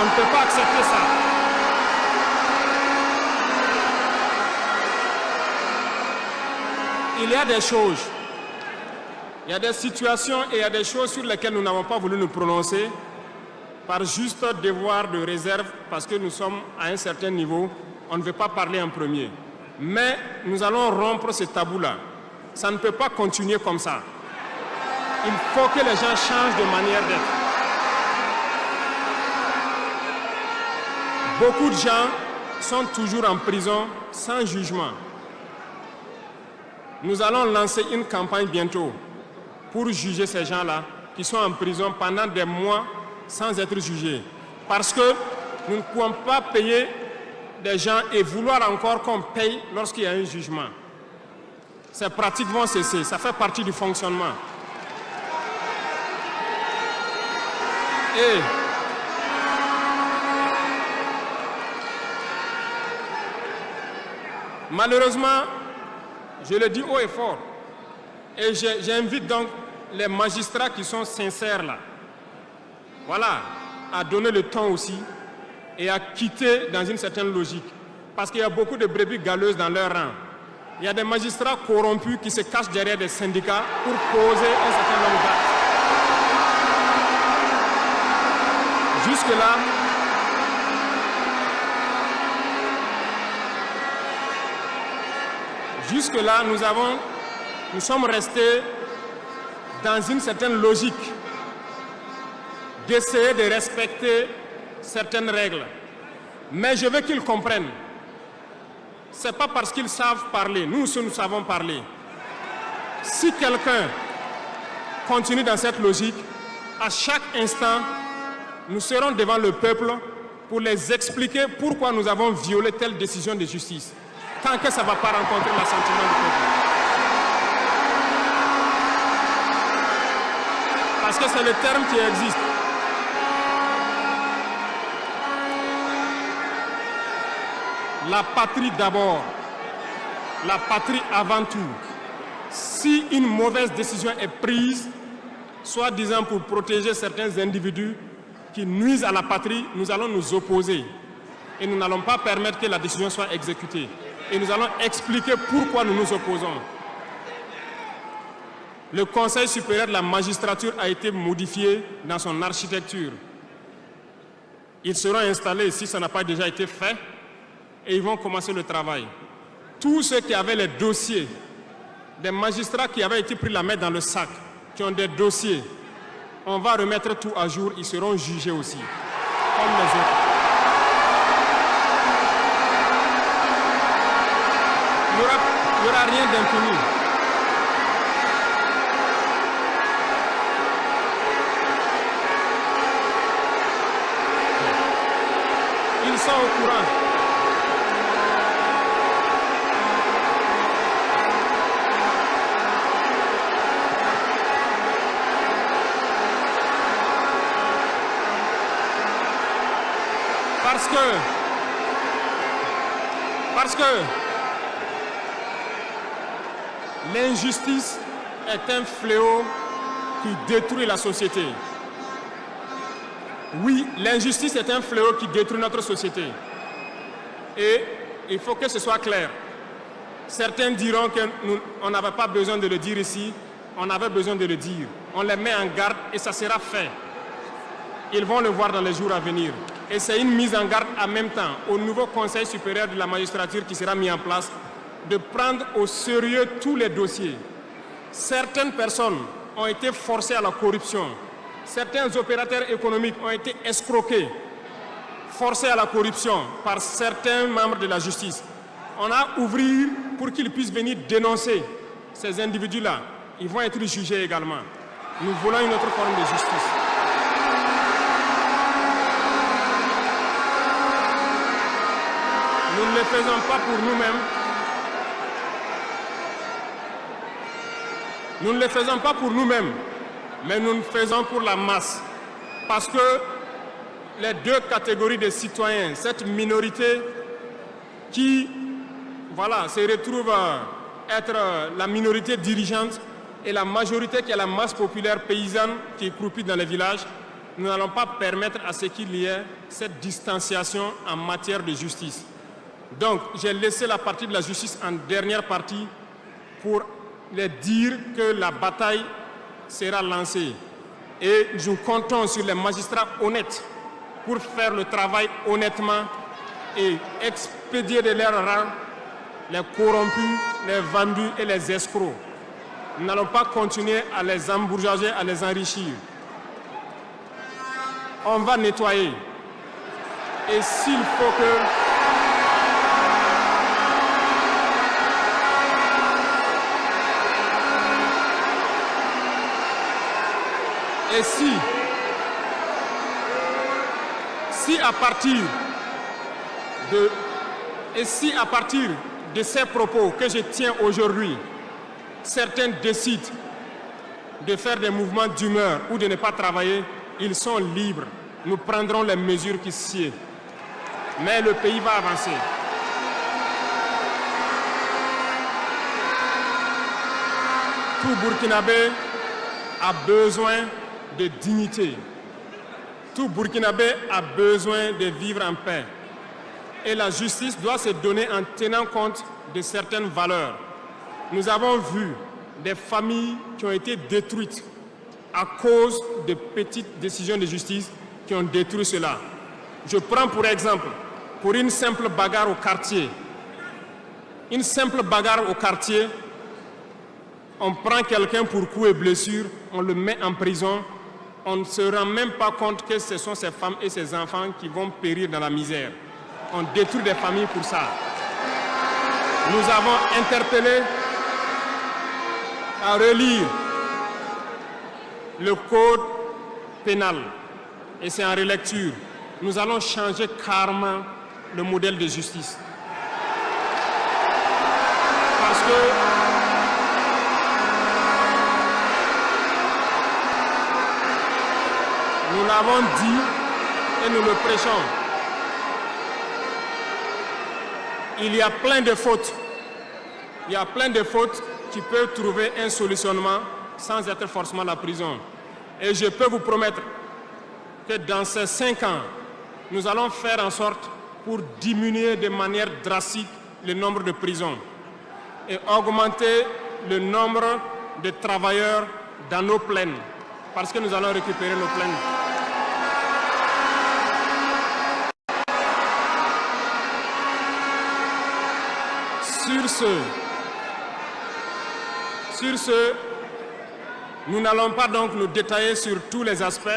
On ne peut pas accepter ça. Il y a des choses, il y a des situations et il y a des choses sur lesquelles nous n'avons pas voulu nous prononcer par juste devoir de réserve parce que nous sommes à un certain niveau, on ne veut pas parler en premier. Mais nous allons rompre ce tabou-là. Ça ne peut pas continuer comme ça. Il faut que les gens changent de manière d'être. Beaucoup de gens sont toujours en prison sans jugement. Nous allons lancer une campagne bientôt pour juger ces gens-là qui sont en prison pendant des mois sans être jugés. Parce que nous ne pouvons pas payer des gens et vouloir encore qu'on paye lorsqu'il y a un jugement. Ces pratiques vont cesser, ça fait partie du fonctionnement. Et malheureusement, je le dis haut et fort, et j'invite donc les magistrats qui sont sincères là, voilà, à donner le temps aussi et à quitter dans une certaine logique. Parce qu'il y a beaucoup de brebis galeuses dans leur rang. Il y a des magistrats corrompus qui se cachent derrière des syndicats pour poser un certain nombre d'actes. Jusque-là, nous sommes restés dans une certaine logique d'essayer de respecter certaines règles. Mais je veux qu'ils comprennent. Ce n'est pas parce qu'ils savent parler. Nous savons parler. Si quelqu'un continue dans cette logique, à chaque instant, nous serons devant le peuple pour les expliquer pourquoi nous avons violé telle décision de justice. Tant que ça ne va pas rencontrer l'assentiment du peuple. Parce que c'est le terme qui existe. La patrie d'abord, la patrie avant tout. Si une mauvaise décision est prise, soi-disant pour protéger certains individus qui nuisent à la patrie, nous allons nous opposer. Et nous n'allons pas permettre que la décision soit exécutée. Et nous allons expliquer pourquoi nous nous opposons. Le Conseil supérieur de la magistrature a été modifié dans son architecture. Ils seront installés, si ça n'a pas déjà été fait, et ils vont commencer le travail. Tous ceux qui avaient les dossiers, des magistrats qui avaient été pris la main dans le sac, qui ont des dossiers, on va remettre tout à jour, ils seront jugés aussi, comme les autres. Il n'y aura rien d'impuni. Ils sont au courant. Parce que l'injustice est un fléau qui détruit la société. Oui, l'injustice est un fléau qui détruit notre société. Et il faut que ce soit clair. Certains diront qu'on n'avait pas besoin de le dire ici, on avait besoin de le dire. On les met en garde et ça sera fait. Ils vont le voir dans les jours à venir. Et c'est une mise en garde en même temps au nouveau Conseil supérieur de la magistrature qui sera mis en place de prendre au sérieux tous les dossiers. Certaines personnes ont été forcées à la corruption. Certains opérateurs économiques ont été escroqués, forcés à la corruption par certains membres de la justice. On a ouvert pour qu'ils puissent venir dénoncer ces individus-là. Ils vont être jugés également. Nous voulons une autre forme de justice. Nous ne le faisons pas pour nous-mêmes. Nous ne le faisons pas pour nous-mêmes, mais nous le faisons pour la masse. Parce que les deux catégories de citoyens, cette minorité qui se retrouve être la minorité dirigeante et la majorité qui est la masse populaire paysanne qui est croupie dans les villages, nous n'allons pas permettre à ce qu'il y ait cette distanciation en matière de justice. Donc, j'ai laissé la partie de la justice en dernière partie pour les dire que la bataille sera lancée. Et nous comptons sur les magistrats honnêtes pour faire le travail honnêtement et expédier de leur rang les corrompus, les vendus et les escrocs. Nous n'allons pas continuer à les embourgeoiser, à les enrichir. On va nettoyer. Et s'il faut que... Et si à partir de ces propos que je tiens aujourd'hui, certains décident de faire des mouvements d'humeur ou de ne pas travailler, ils sont libres. Nous prendrons les mesures qui sied. Mais le pays va avancer. Tout Burkinabé a besoin de dignité. Tout Burkinabé a besoin de vivre en paix. Et la justice doit se donner en tenant compte de certaines valeurs. Nous avons vu des familles qui ont été détruites à cause de petites décisions de justice qui ont détruit cela. Je prends pour exemple, pour une simple bagarre au quartier. Une simple bagarre au quartier, on prend quelqu'un pour coups et blessures, on le met en prison, on ne se rend même pas compte que ce sont ces femmes et ces enfants qui vont périr dans la misère. On détruit des familles pour ça. Nous avons interpellé à relire le code pénal et c'est en relecture. Nous allons changer carrément le modèle de justice. Parce que nous l'avons dit et nous le prêchons. Il y a plein de fautes. Il y a plein de fautes qui peuvent trouver un solutionnement sans être forcément la prison. Et je peux vous promettre que dans ces 5 ans, nous allons faire en sorte pour diminuer de manière drastique le nombre de prisons et augmenter le nombre de travailleurs dans nos plaines, parce que nous allons récupérer nos plaines. Sur ce, nous n'allons pas donc nous détailler sur tous les aspects.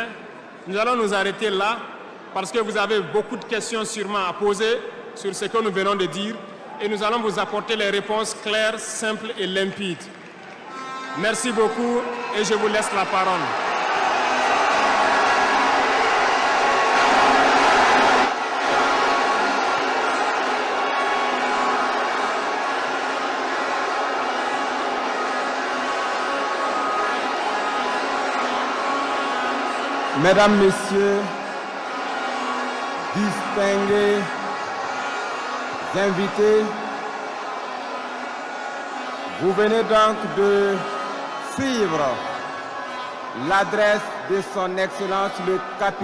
Nous allons nous arrêter là parce que vous avez beaucoup de questions sûrement à poser sur ce que nous venons de dire et nous allons vous apporter les réponses claires, simples et limpides. Merci beaucoup et je vous laisse la parole. Mesdames, Messieurs, distingués invités, vous venez donc de suivre l'adresse de son Excellence le Capitaine